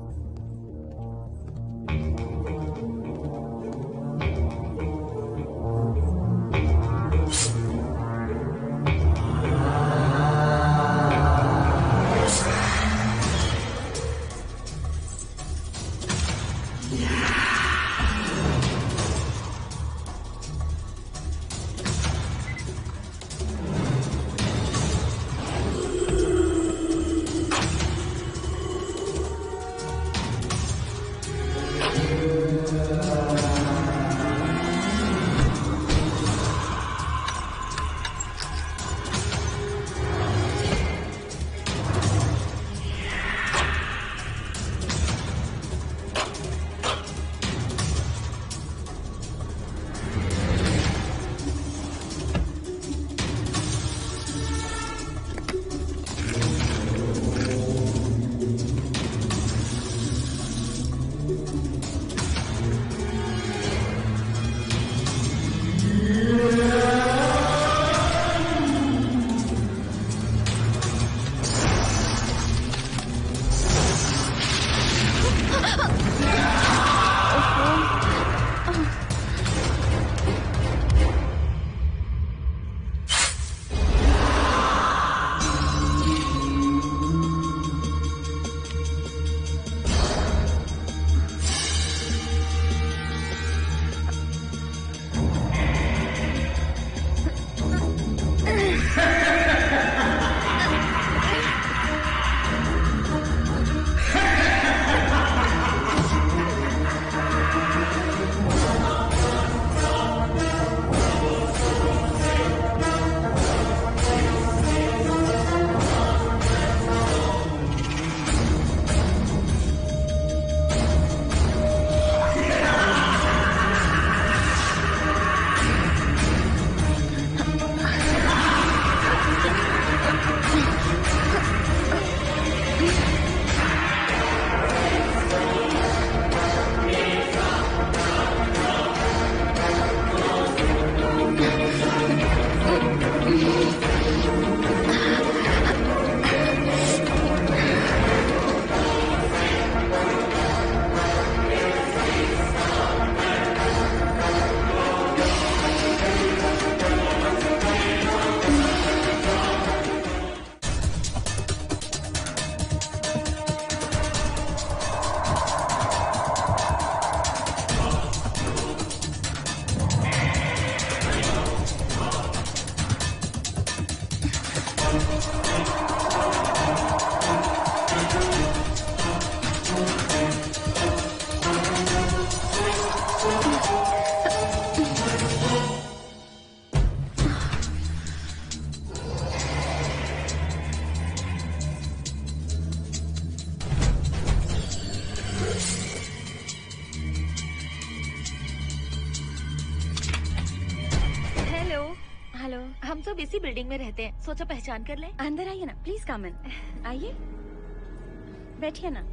हम सब इसी बिल्डिंग में रहते हैं, सोचा पहचान कर लें। अंदर आइए ना, प्लीज कम इन। आइए, बैठिए ना।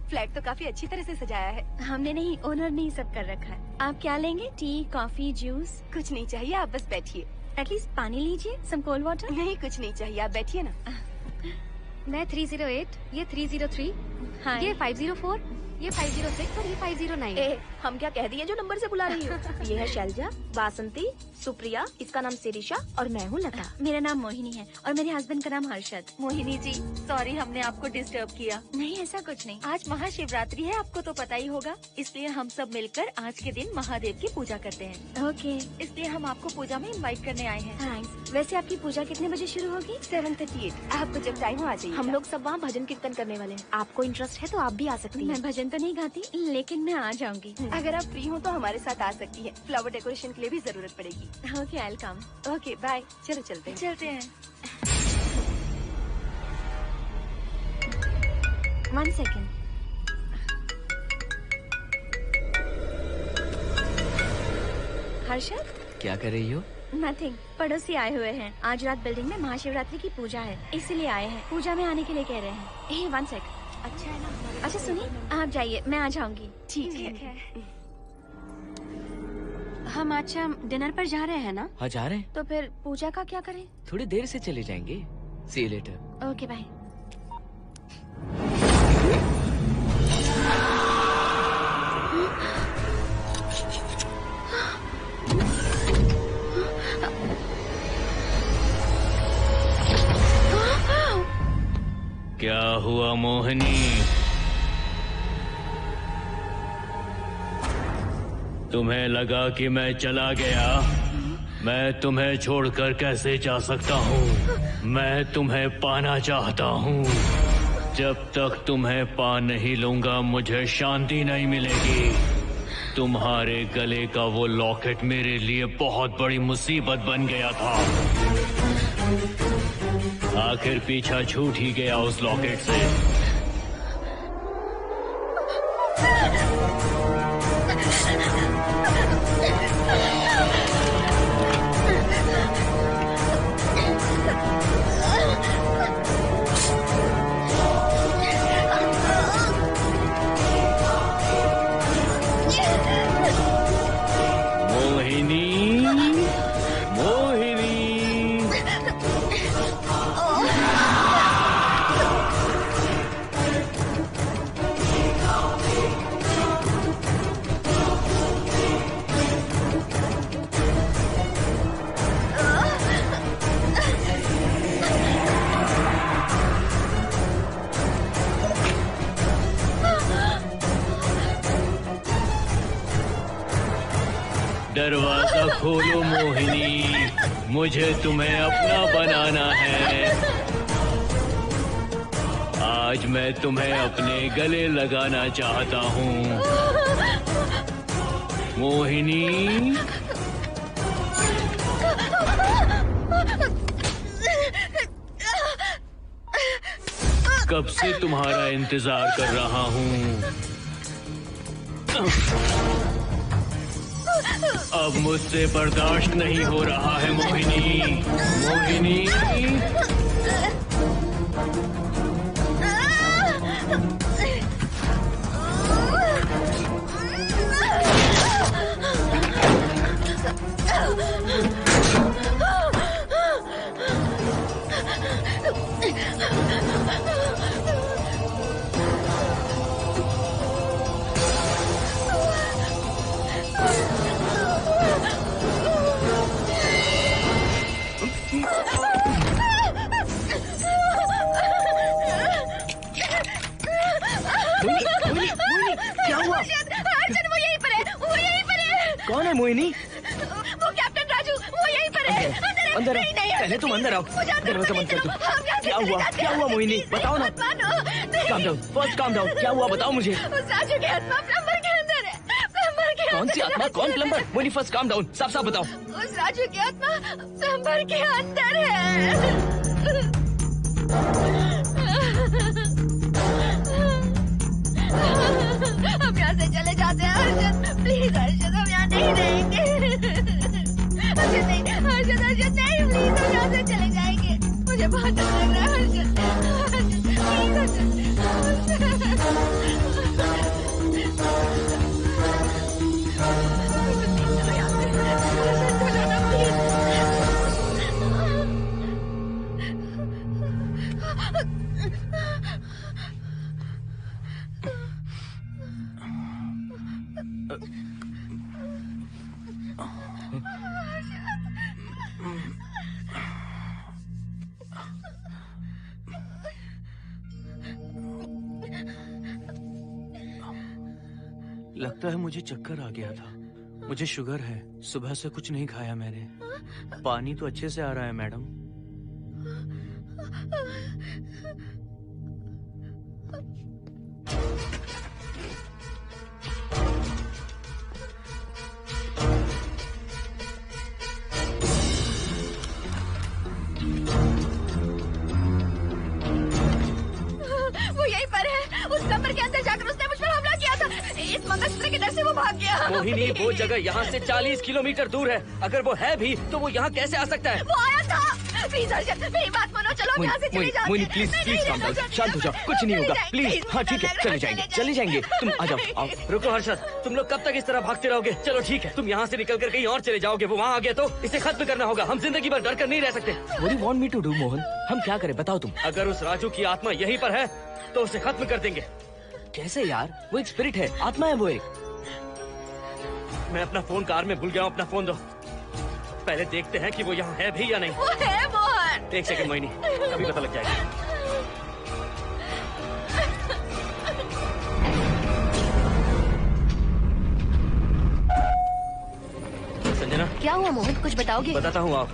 फ्लैट तो काफी अच्छी तरह से सजाया है। हमने नहीं, ओनर ने ही सब कर रखा है। आप क्या लेंगे? T, coffee, juice? कुछ नहीं चाहिए, आप बस बैठिए। एटलीस्ट पानी लीजिए, सम कोल्ड वाटर। नहीं, कुछ नहीं चाहिए, आप बैठिए ना। मैं 308, ये 303, हाँ, ये 504, ये 506 और ये 509। हम क्या कह दिए जो नंबर से बुला रही हो? ये है शैलजा, वासंती, सुप्रिया, इसका नाम शिरीषा और मैं हूँ लता। मेरा नाम मोहिनी है और मेरे हस्बैंड का नाम हर्षद। मोहिनी जी, सॉरी हमने आपको डिस्टर्ब किया। नहीं, ऐसा कुछ नहीं। आज महाशिवरात्रि है, आपको तो पता ही होगा, इसलिए हम सब मिलकर आज के दिन महादेव की पूजा करते हैं। ओके, इसलिए हम आपको पूजा में इनवाइट करने आए हैं। थैंक्स। वैसे आपकी पूजा कितने बजे शुरू होगी? 7:38। आपको जब टाइम हो आ जाइए। हम लोग सब वहाँ भजन कीर्तन करने वाले हैं। आपको इंटरेस्ट है तो आप भी आ सकती हैं। मैं भजन तो नहीं गाती, लेकिन मैं आ जाऊंगी। अगर आप फ्री हो तो हमारे साथ आ सकती है। फ्लावर डेकोरेशन के लिए भी जरूरत पड़ेगी। Okay, I will come. Okay, bye. चलो चलते हैं। चलते हैं। 1 सेकेंड। हर्षद, क्या कर रही हो? नथिंग। पड़ोसी आए हुए हैं। आज रात बिल्डिंग में महाशिवरात्रि की पूजा है, इसीलिए आए हैं। पूजा में आने के लिए कह रहे हैं। 1 सेकेंड। अच्छा है ना? अच्छा सुनिए, आप जाइए, मैं आ जाऊंगी। ठीक है। हम अच्छा डिनर पर जा रहे हैं ना? हाँ, जा रहे हैं। तो फिर पूजा का क्या करें? थोड़ी देर से चले जाएंगे। See you later. Okay, bye. क्या हुआ मोहिनी? तुम्हें लगा कि मैं चला गया? मैं तुम्हें छोड़कर कैसे जा सकता हूँ? मैं तुम्हें पाना चाहता हूँ। जब तक तुम्हें पा नहीं लूंगा मुझे शांति नहीं मिलेगी। तुम्हारे गले का वो लॉकेट मेरे लिए बहुत बड़ी मुसीबत बन गया था। आखिर पीछा छूट ही गया उस लॉकेट से। दरवाजा खोलो मोहिनी, मुझे तुम्हें अपना बनाना है। आज मैं तुम्हें अपने गले लगाना चाहता हूँ मोहिनी। कब से तुम्हारा इंतजार कर रहा हूँ। अब मुझसे बर्दाश्त नहीं हो रहा है मोहिनी। मोहिनी कौन है मोहिनी? वो कैप्टन राजू, वो यहीं पर है। अंदर आओ, पहले तुम अंदर आओ। दरवाजा बंद कर दो। क्या हुआ? क्या हुआ मोहिनी? बताओ ना। Calm down, first calm down. क्या हुआ बताओ मुझे। उस राजू की आत्मा प्लम्बर के अंदर है। प्लम्बर के कौन सी आत्मा? कौन plumber? Mohini first calm down, साफ साफ बताओ। उस राजू की आत्मा प्लम्बर के अंदर है। हम यहाँ से चले जाते हैं हर्षद, प्लीज हर्षद, हम यहाँ नहीं रहेंगे। हर्षद नहीं, हर्षद, हर्षद लगता है मुझे चक्कर आ गया था। मुझे शुगर है, सुबह से कुछ नहीं खाया मैंने। पानी तो अच्छे से आ रहा है मैडम। वो यहीं पर है। उस कमरे के अंदर जाकर उसने मुझ पर हमला किया था। इस मंगलसूत्र के डर से वो भाग गया। मोहिनी, वो जगह यहाँ से 40 किलोमीटर दूर है। अगर वो है भी तो वो यहाँ कैसे आ सकता है? वो आया था। प्लीज अर्जुन, मेरी बात मानो, चलो हम यहाँ से चले जाते हैं। Mohini please please calm down, शांत हो जाओ, कुछ नहीं होगा प्लीज। हाँ ठीक है, चले जाएंगे, तुम आ जाओ। आओ। रुको हर्षद, तुम लोग कब तक इस तरह भागते रहोगे? चलो ठीक है, तुम यहाँ से निकल कर कहीं और चले जाओगे। वो वहाँ आ गया तो इसे खत्म करना होगा। हम जिंदगी भर डर कर नहीं रह सकते। What do you want me to do, Mohan? हम क्या करें बताओ तुम। अगर उस राजू की आत्मा यहीं पर है तो उसे खत्म कर देंगे। कैसे यार? वो एक स्पिरिट है, आत्मा है वो एक। मैं अपना फोन कार में भूल गया हूँ। अपना फोन दो। पहले देखते हैं कि वो यहाँ है भी या नहीं। वो है मोहन। एक सेकंड मोहिनी, अभी पता लग जाएगा। संजना, क्या हुआ मोहन, कुछ बताओगे? बताता हूँ आप।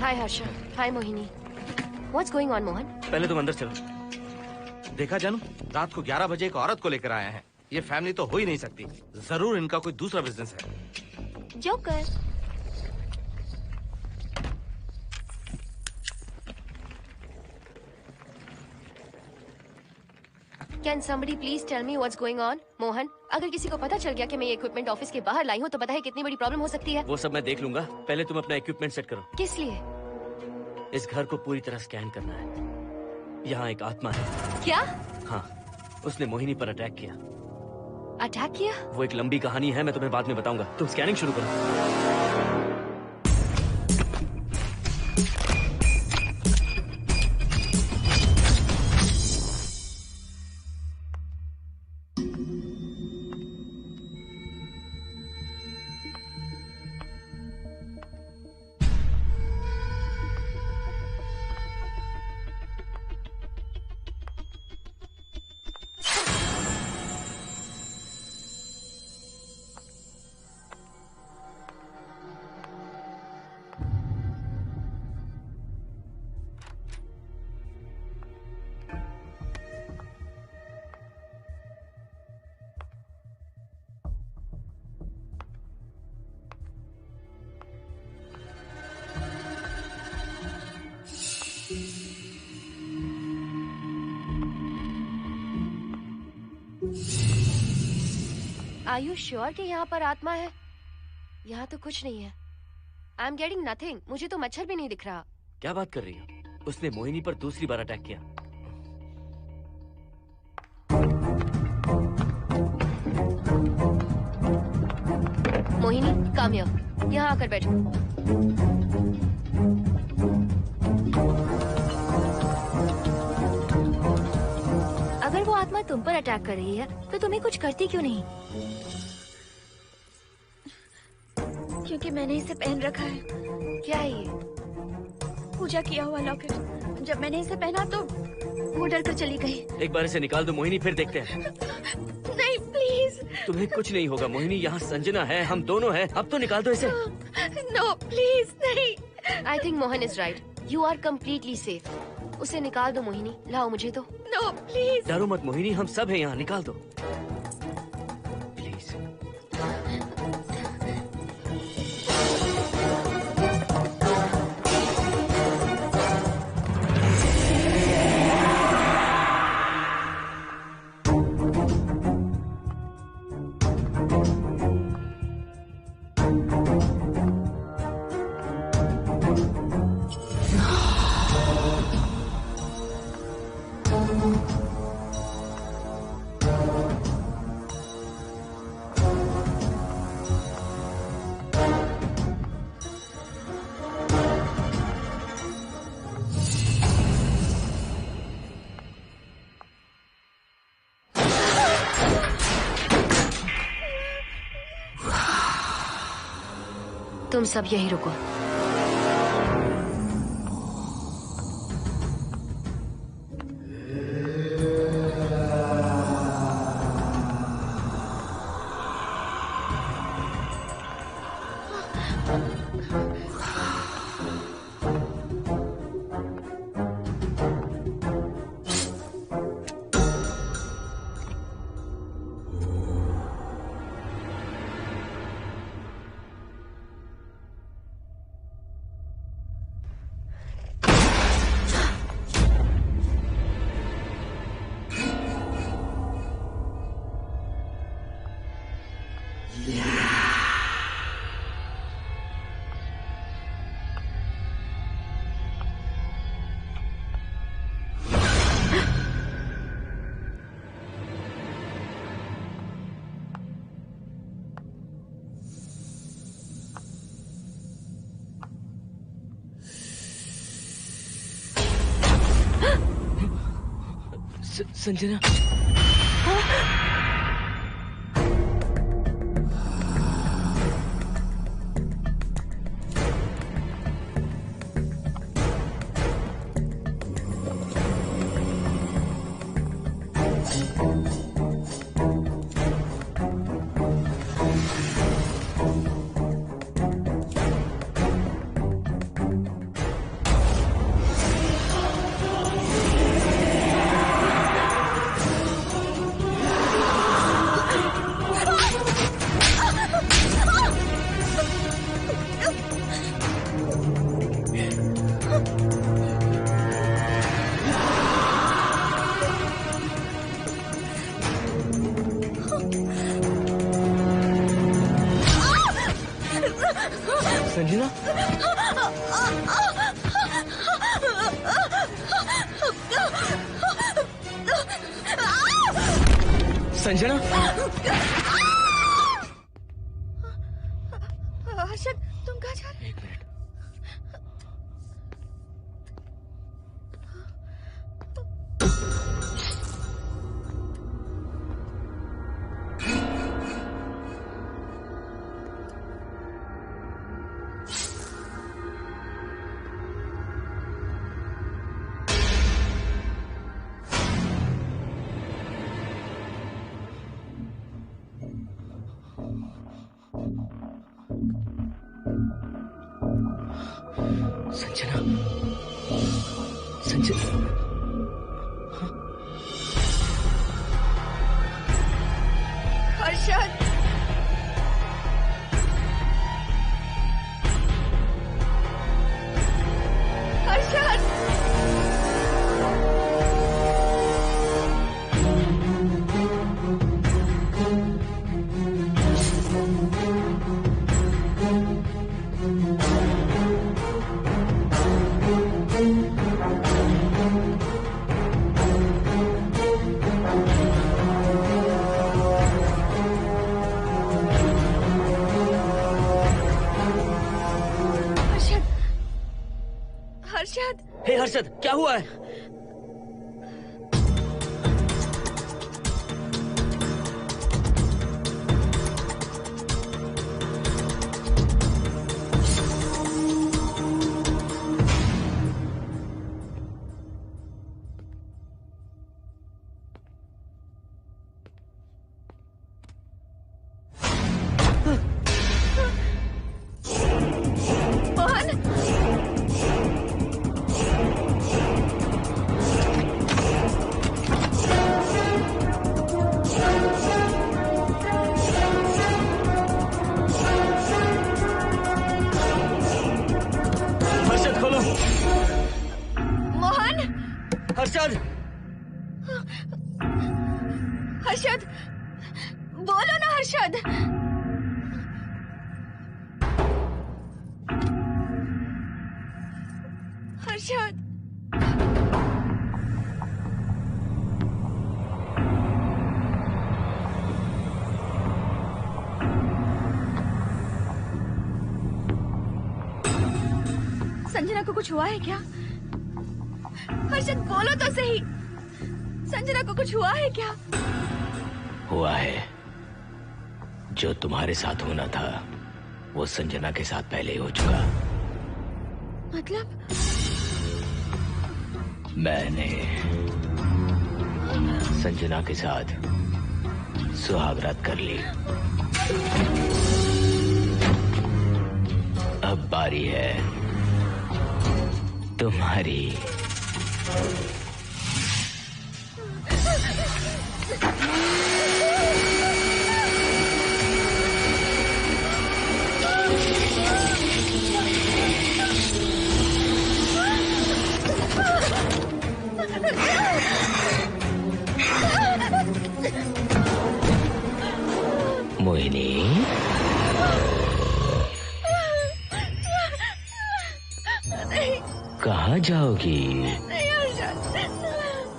हाय हर्षा, हाय Mohini. What's going on, Mohan? पहले तुम अंदर चलो। देखा जानू, रात को 11 बजे एक औरत को लेकर आया है। ये फैमिली तो हो ही नहीं सकती। जरूर इनका कोई दूसरा बिजनेस है। Joker. Can somebody please tell me what's going on? Mohan, अगर किसी को पता चल गया कि मैं ये इक्विपमेंट ऑफिस के बाहर लाई हूँ तो पता है कितनी बड़ी प्रॉब्लम हो सकती है। वो सब मैं देख लूंगा। पहले तुम अपना इक्विपमेंट सेट करो। किस लिए? इस घर को पूरी तरह स्कैन करना है। यहाँ एक आत्मा है। क्या? हाँ, उसने मोहिनी पर अटैक किया। अटैक किया? वो एक लंबी कहानी है, मैं तुम्हें बाद में बताऊंगा। तुम स्कैनिंग शुरू करो। Are you sure कि यहाँ पर आत्मा है? यहाँ तो कुछ नहीं है। I'm getting nothing. मुझे तो मच्छर भी नहीं दिख रहा। क्या बात कर रही हो? उसने मोहिनी पर दूसरी बार अटैक किया। Mohini, come here. यहाँ आकर बैठो। अगर वो आत्मा तुम पर अटैक कर रही है तो तुम्हें कुछ करती क्यों नहीं? क्योंकि मैंने इसे पहन रखा है। क्या है ये? पूजा किया हुआ लॉकेट। जब मैंने इसे पहना तो वो डर कर चली गई। एक बार इसे निकाल दो मोहिनी, फिर देखते हैं। नहीं प्लीज। तुम्हें कुछ नहीं होगा मोहिनी, यहाँ संजना है, हम दोनों हैं। अब तो निकाल दो इसे। नो प्लीज नहीं। I think Mohan is right. You are completely safe. उसे निकाल दो मोहिनी, लाओ मुझे तो। No please. डरो मत मोहिनी, हम सब हैं यहाँ, निकाल दो प्लीज। तुम सब यही रुको। संजना, संजना, संजना, हर्षद, तुम कहाँ जा रहे? एक मिनट। संजना, संजना, हर्षद, हर्षद, हर्षद, हे हर्षद, क्या हुआ है? हर्षद, हर्षद, बोलो ना हर्षद। हर्षद, संजना को कुछ हुआ है क्या? हर्षद बोलो तो सही, संजना को कुछ हुआ है क्या? हुआ है, जो तुम्हारे साथ होना था वो संजना के साथ पहले ही हो चुका। मतलब? मैंने संजना के साथ सुहागरात कर ली। अब बारी है तुम्हारी। मोहिनी, कहाँ जाओगी?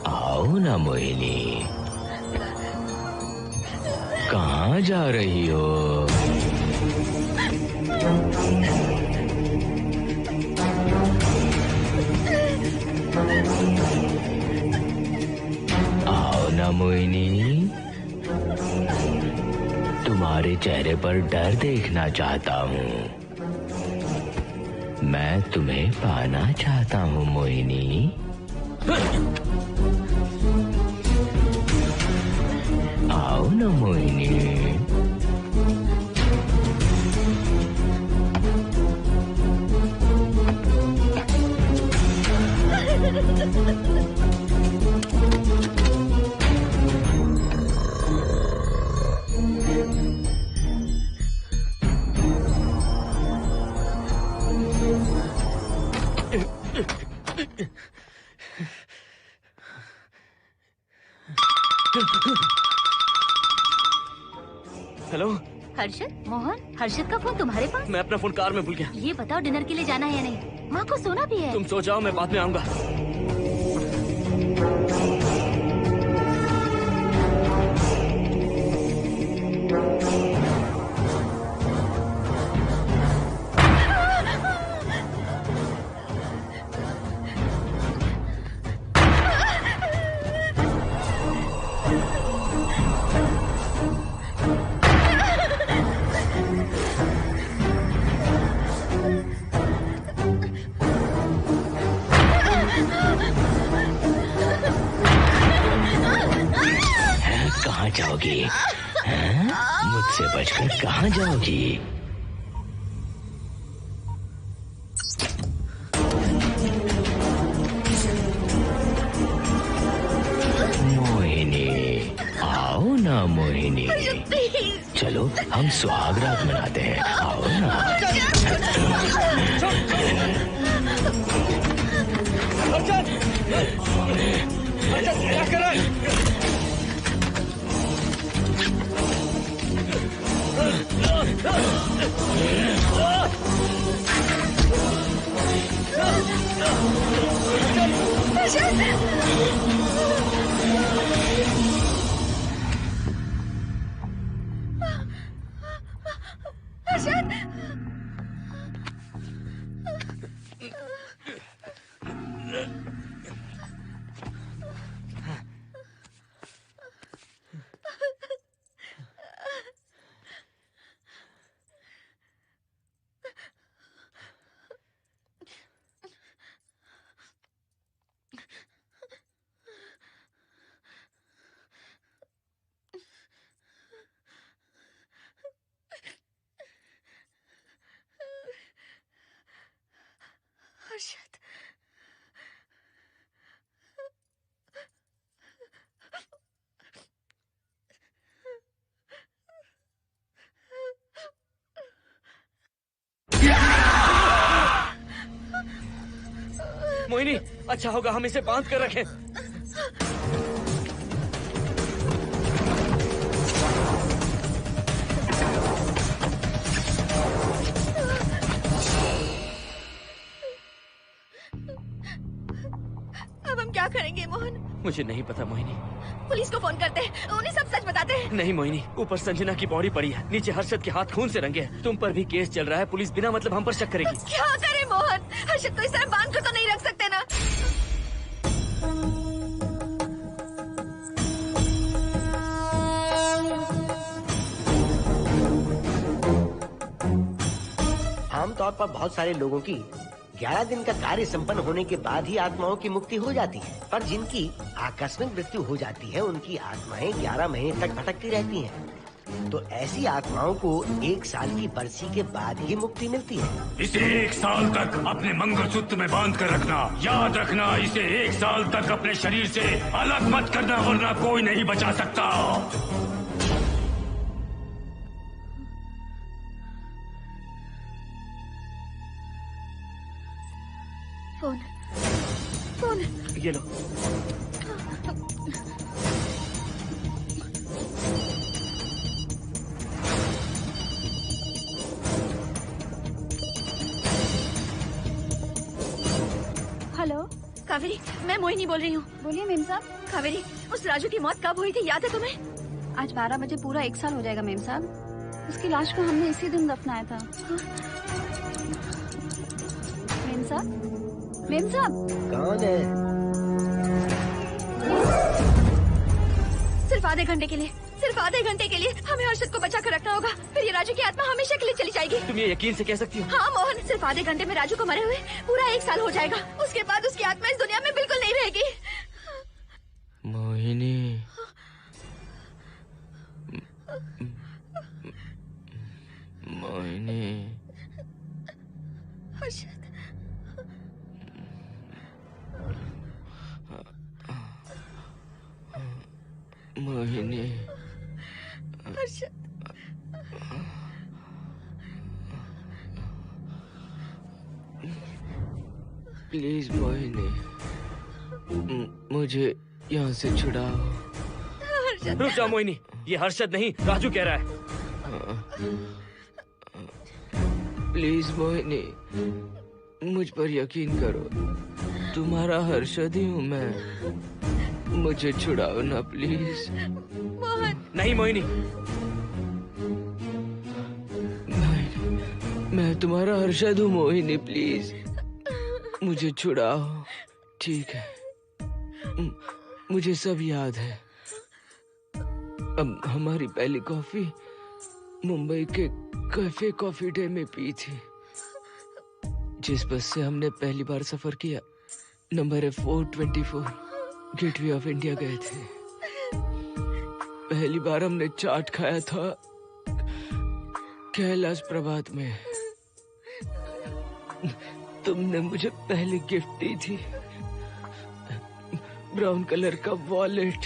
आओ ना मोहिनी, कहाँ जा रही हो? आओ ना मोहिनी, तुम्हारे चेहरे पर डर देखना चाहता हूँ। मैं तुम्हें पाना चाहता हूँ मोहिनी। आओ ना मोहिनी। हेलो हर्षद, मोहन, हर्षद का फोन तुम्हारे पास? मैं अपना फोन कार में भूल गया। ये बताओ डिनर के लिए जाना है या नहीं? माँ को सोना भी है। तुम सो जाओ, मैं बाद में आऊंगा। कहाँ जाओगी? मुझसे बचकर कहाँ जाओगी? मोहिनी, आओ ना मोहिनी। चलो हम सुहागरात मनाते हैं, आओ ना। क्या कर रहा है? हर्षद, मोहिनी, अच्छा होगा हम इसे बांध कर रखें। अब हम क्या करेंगे मोहन? मुझे नहीं पता मोहिनी। पुलिस को फोन करते हैं, उन्हें सब सच बताते हैं। नहीं मोहिनी, ऊपर संजना की बॉडी पड़ी है, नीचे हर्षद के हाथ खून से रंगे हैं। तुम पर भी केस चल रहा है, पुलिस बिना मतलब हम पर शक करेगी। क्या करे मोहन? हर्षद को इस तरह बांध कर तो नहीं रख सकते ना। तौर पर बहुत सारे लोगों की 11 दिन का कार्य संपन्न होने के बाद ही आत्माओं की मुक्ति हो जाती है, पर जिनकी आकस्मिक मृत्यु हो जाती है उनकी आत्माएं 11 महीने तक भटकती रहती हैं। तो ऐसी आत्माओं को 1 साल की बरसी के बाद ही मुक्ति मिलती है। इसे 1 साल तक अपने मंगलसूत्र में बांध कर रखना। याद रखना, इसे 1 साल तक अपने शरीर से अलग मत करना, वरना कोई नहीं बचा सकता। फोन ये लो। हेलो कावेरी, मैं मोहिनी बोल रही हूँ। बोलिए मेम साहब। कावेरी, उस राजू की मौत कब हुई थी, याद है तुम्हें? आज 12 बजे पूरा 1 साल हो जाएगा मेम साहब। उसकी लाश को हमने इसी दिन दफनाया था। मेम साहब, मेम साहब। कौन है? सिर्फ आधे घंटे के लिए, सिर्फ आधे घंटे के लिए हमें हर्षद को बचा कर रखना होगा, फिर ये राजू की आत्मा हमेशा के लिए चली जाएगी। तुम ये यकीन से कह सकती हो? हाँ मोहन, सिर्फ आधे घंटे में राजू को मरे हुए पूरा 1 साल हो जाएगा। उसके बाद उसकी आत्मा इस दुनिया में बिल्कुल नहीं रहेगी। मोहिनी, मोहिनी, हर्षद, मोहिनी, हर्षद, प्लीज मोहिनी, मुझे यहाँ से छुड़ाओ। रुक जाओ मोहिनी, ये हर्षद नहीं राजू कह रहा है। प्लीज मोहिनी, मुझ पर यकीन करो, तुम्हारा हर्षद ही हूँ मैं। मुझे छुड़ाओ ना प्लीज। मोहन। नहीं मोहिनी, मैं तुम्हारा हर्षद हूँ मोहिनी, प्लीज मुझे छुड़ाओ। ठीक है, मुझे सब याद है। अब हमारी पहली कॉफी मुंबई के कैफे कॉफी डे में पी थी। जिस बस से हमने पहली बार सफर किया, नंबर है 424, गेटवे ऑफ इंडिया गए थे। पहली बार हमने चाट खाया था कैलाश प्रभात में। तुमने मुझे पहली गिफ्ट दी थी, ब्राउन कलर का वॉलेट।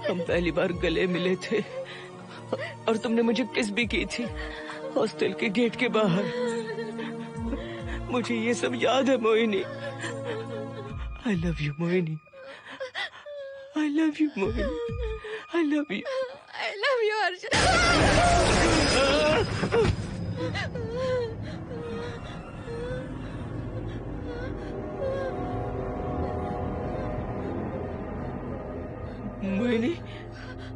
हम पहली बार गले मिले थे और तुमने मुझे किस भी की थी हॉस्टल के गेट के बाहर। मुझे ये सब याद है Mohini. I love you Mohini, I love you Mohini, I love you, I love you Harshad. Mohini,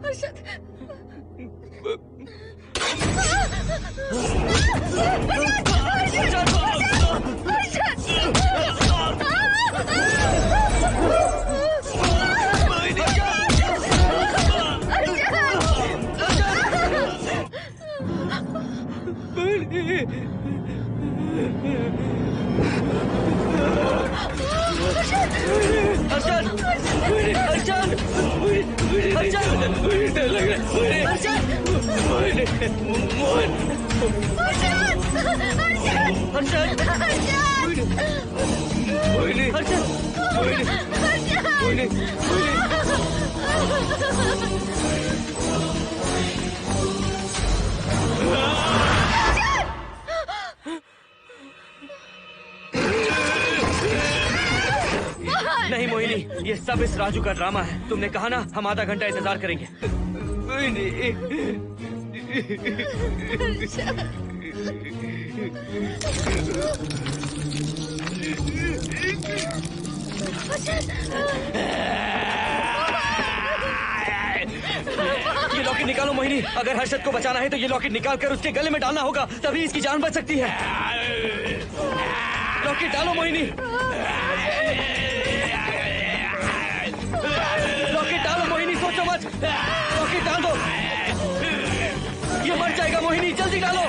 Harshad, नहीं मोहिनी, ये सब इस राजू का ड्रामा है। तुमने कहा ना हम आधा घंटा इंतजार करेंगे। ये लॉकेट निकालो मोहिनी। अगर हर्षद को बचाना है तो ये लॉकेट निकाल कर उसके गले में डालना होगा, तभी इसकी जान बच सकती है। लॉकेट डालो मोहिनी, लॉकेट डालो मोहिनी, सोचो मत। लॉकेट डाल दो, ये मर जाएगा मोहिनी। जल्दी डालो।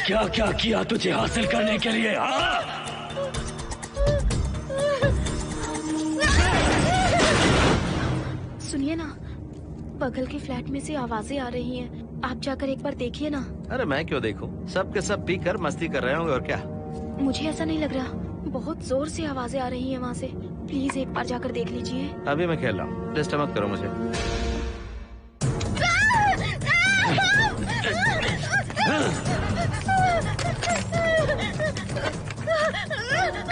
क्या क्या किया तुझे हासिल करने के लिए? हाँ? सुनिए ना, बगल के फ्लैट में से आवाजें आ रही हैं। आप जाकर एक बार देखिए ना। अरे मैं क्यों देखूं? सब के सब पी कर मस्ती कर रहे होंगे और क्या। मुझे ऐसा नहीं लग रहा, बहुत जोर से आवाजें आ रही हैं वहाँ से। प्लीज एक बार जाकर देख लीजिए। अभी मैं खेल रहा हूँ, डिस्टर्ब मत करो मुझे।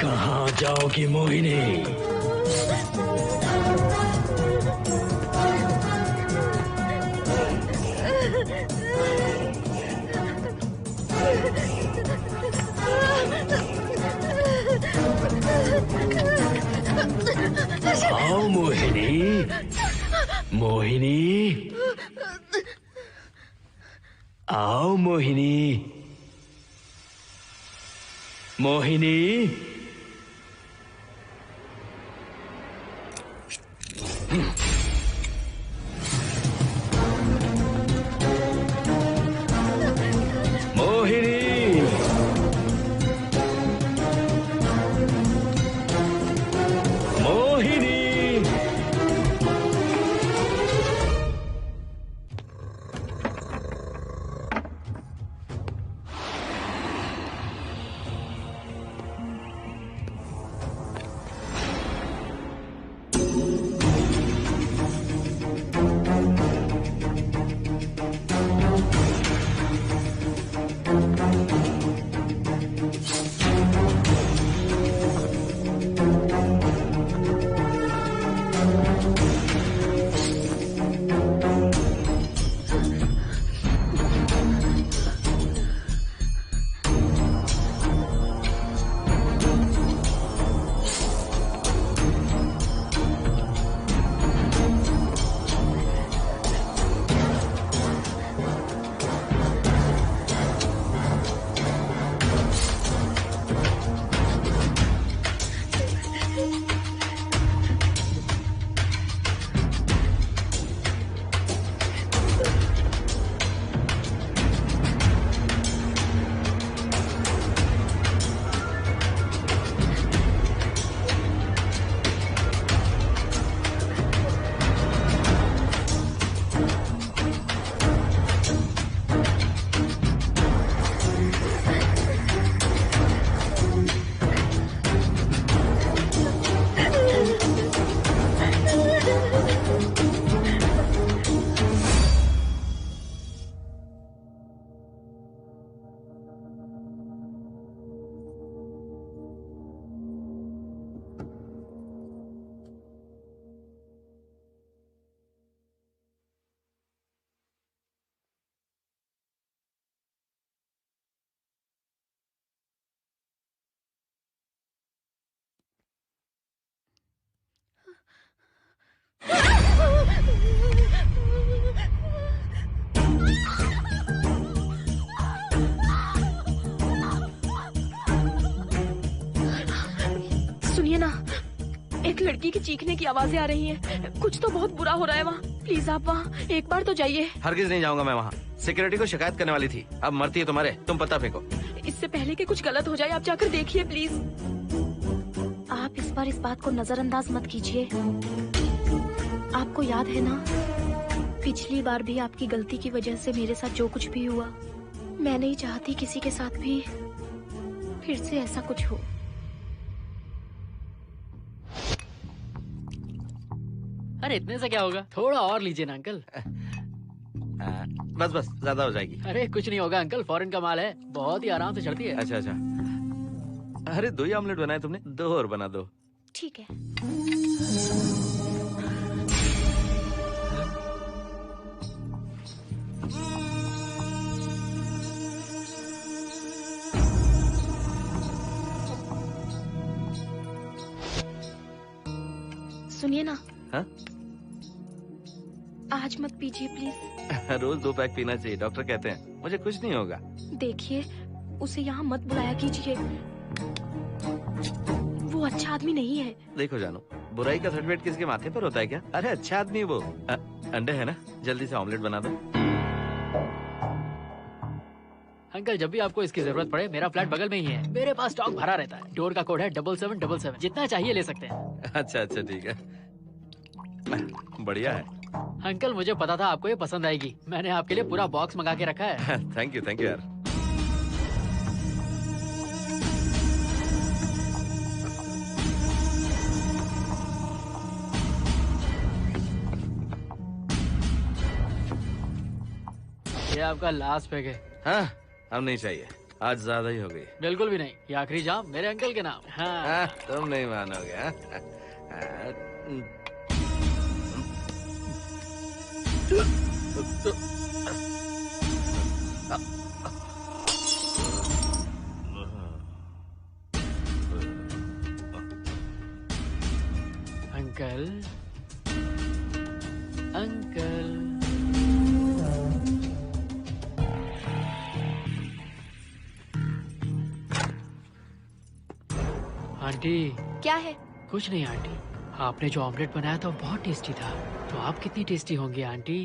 कहाँ जाओगी मोहिनी? आओ मोहिनी, मोहिनी, आओ मोहिनी, मोहिनी। सुनिए ना, एक लड़की की चीखने की आवाजें आ रही हैं। कुछ तो बहुत बुरा हो रहा है वहाँ। प्लीज आप वहाँ एक बार तो जाइए। हरगिज नहीं जाऊंगा मैं वहाँ। सिक्योरिटी को शिकायत करने वाली थी, अब मरती है तुम्हारे। तुम पता फेंको। इससे पहले कि कुछ गलत हो जाए, आप जाकर देखिए प्लीज। आप इस बार इस बात को नजरअंदाज मत कीजिए। आपको याद है ना, पिछली बार भी आपकी गलती की वजह से मेरे साथ जो कुछ भी हुआ, मैं नहीं चाहती किसी के साथ भी फिर से ऐसा कुछ हो। अरे इतने से क्या होगा, थोड़ा और लीजिए ना अंकल। बस बस, ज्यादा हो जाएगी। अरे कुछ नहीं होगा अंकल, फॉरेन का माल है, बहुत ही आराम से चढ़ती है। अच्छा अच्छा। अरे 2 ही ऑमलेट बनाए तुमने, 2 और बना दो। ठीक है। सुनिए ना। हाँ? आज मत पीजिए प्लीज। रोज 2 पैक पीना चाहिए, डॉक्टर कहते हैं। मुझे कुछ नहीं होगा। देखिए, उसे यहाँ मत बुलाया कीजिए। वो वो अच्छा आदमी नहीं है। देखो जानू, बुराई का सर्टिफिकेट किसके माथे पर होता है क्या? अरे अच्छा आदमी है वो। अंडे है ना, जल्दी से ऑमलेट बना दो। अंकल जब भी आपको इसकी जरूरत पड़े मेरा फ्लैट बगल में ही है, मेरे पास स्टॉक भरा रहता है। डोर का कोड है 7777, जितना चाहिए ले सकते हैं। अच्छा अच्छा ठीक है, बढ़िया है। अंकल मुझे पता था आपको ये पसंद आएगी, मैंने आपके लिए पूरा बॉक्स मंगा के रखा है। थैंक यू यार। ये आपका लास्ट पैक है। हाँ, अब नहीं चाहिए, आज ज्यादा ही हो गई। बिल्कुल भी नहीं, ये आखिरी जाम मेरे अंकल के नाम। हाँ। तुम नहीं मानोगे। Uncle uncle aunty. क्या है? कुछ नहीं आंटी, आपने जो ऑमलेट बनाया था वो बहुत टेस्टी था, तो आप कितनी टेस्टी होंगी आंटी।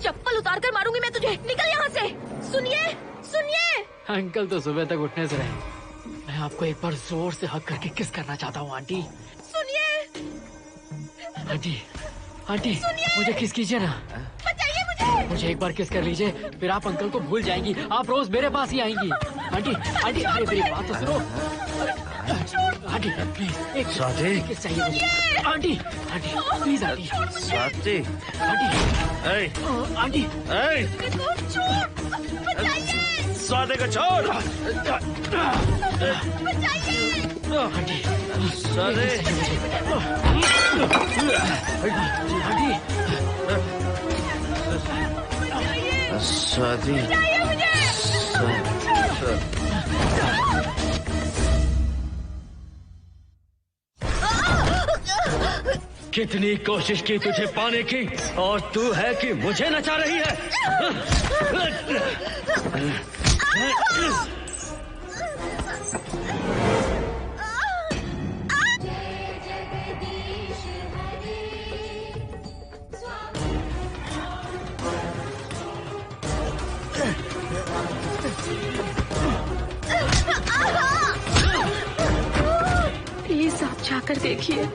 चप्पल उतार कर मारूंगी मैं तुझे, निकल यहाँ से। सुनिए सुनिए। अंकल तो सुबह तक उठने से रहे, मैं आपको एक बार जोर से हक करके किस करना चाहता हूँ आंटी। सुनिए आंटी, आंटी मुझे किस कीजिए ना, बचाइए मुझे एक बार किस कर लीजिए, फिर आप अंकल को भूल जाएंगी, आप रोज मेरे पास ही आएंगी। आंटी आंटी अरे मेरी बात तो सुनो। आंटी प्लीज एक स्वाति किस चाहिए मुझे। Aunty aunty please aunty. Swati aunty aunty Swati को छोड़। आंटी स्वाति स्वाति कितनी कोशिश की तुझे पाने की, और तू है कि मुझे नचा रही है। प्लीज आप जाकर देखिए।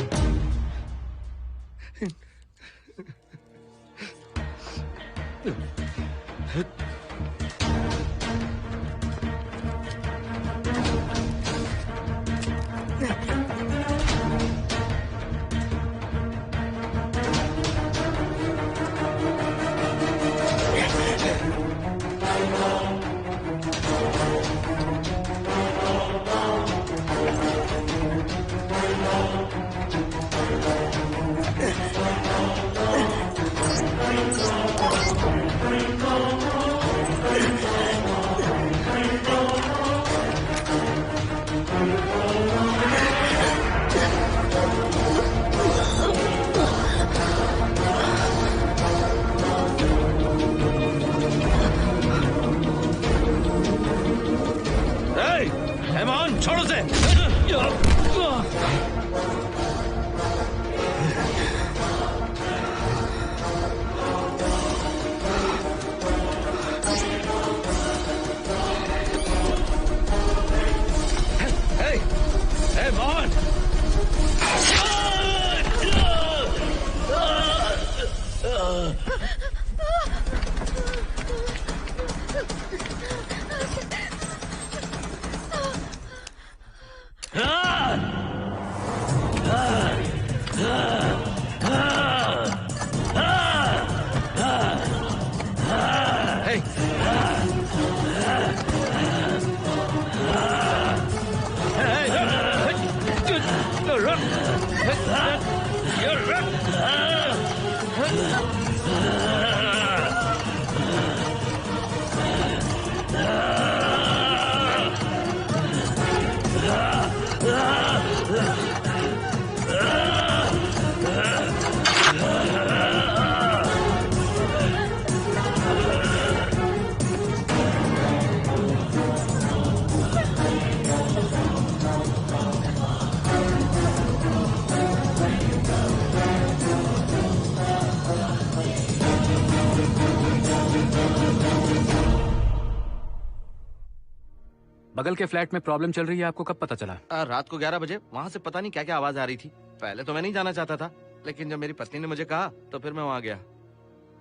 बगल के फ्लैट में प्रॉब्लम चल रही है, आपको कब पता चला? रात को 11 बजे वहाँ से पता नहीं क्या क्या आवाज आ रही थी। पहले तो मैं नहीं जाना चाहता था, लेकिन जब मेरी पत्नी ने मुझे कहा तो फिर मैं वहाँ गया।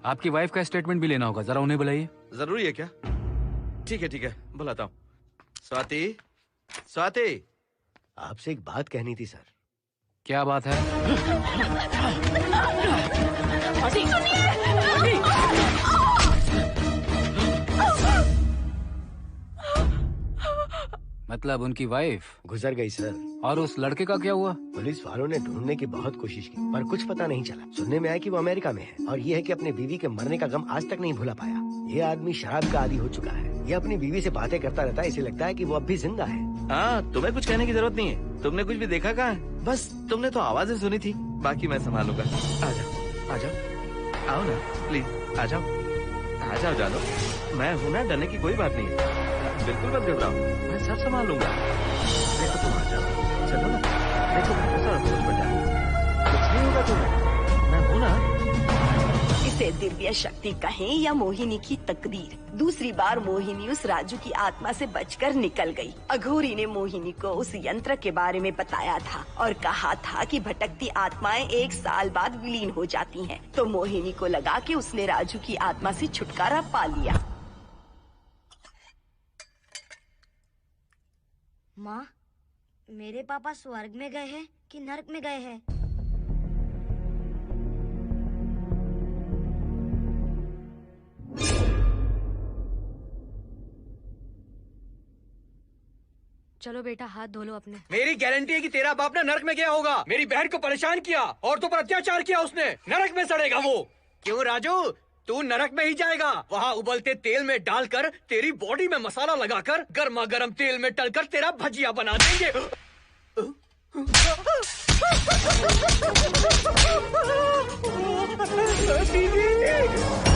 आपकी वाइफ का स्टेटमेंट भी लेना होगा, जरा उन्हें बुलाइए। जरूरी है क्या? ठीक है, बुलाता हूँ। स्वाति, स्वाति, आपसे एक बात कहनी थी सर। क्या बात है? मतलब उनकी वाइफ गुजर गई सर। और उस लड़के का क्या हुआ? पुलिस वालों ने ढूंढने की बहुत कोशिश की पर कुछ पता नहीं चला। सुनने में आया कि वो अमेरिका में है और ये है कि अपने बीवी के मरने का गम आज तक नहीं भुला पाया। ये आदमी शराब का आदी हो चुका है। ये अपनी बीवी से बातें करता रहता है, इसे लगता है कि वो अब भी जिंदा है। हाँ, तुम्हें कुछ कहने की जरूरत नहीं है। तुमने कुछ भी देखा कहाँ है? बस तुमने तो आवाजें सुनी थी, बाकी मैं संभालूंगा। आ जाओ, आओ ना प्लीज, आ जाओ जानो। मैं हूँ ना, डरने की कोई बात नहीं है। बिल्कुल मत घबराओ, मैं सब संभाल लूंगा। देखो तुम आ जाओ, चलो ना। देखो कुछ नहीं होगा तुम्हें, मैं हूँ ना। इसे दिव्य शक्ति कहें या मोहिनी की तकदीर, दूसरी बार मोहिनी उस राजू की आत्मा से बचकर निकल गई। अघोरी ने मोहिनी को उस यंत्र के बारे में बताया था और कहा था कि भटकती आत्माएं 1 साल बाद विलीन हो जाती हैं। तो मोहिनी को लगा कि उसने राजू की आत्मा से छुटकारा पा लिया। माँ, मेरे पापा स्वर्ग में गए हैं कि नरक में गए हैं? चलो बेटा, हाथ धो लो अपने। मेरी गारंटी है कि तेरा बाप ना नरक में गया होगा। मेरी बहन को परेशान किया, औरतों पर अत्याचार किया उसने। नरक में सड़ेगा वो। क्यों राजू, तू नरक में ही जाएगा। वहाँ उबलते तेल में डालकर तेरी बॉडी में मसाला लगाकर गर्मा गर्म तेल में तलकर तेरा भजिया बना देंगे। दीदी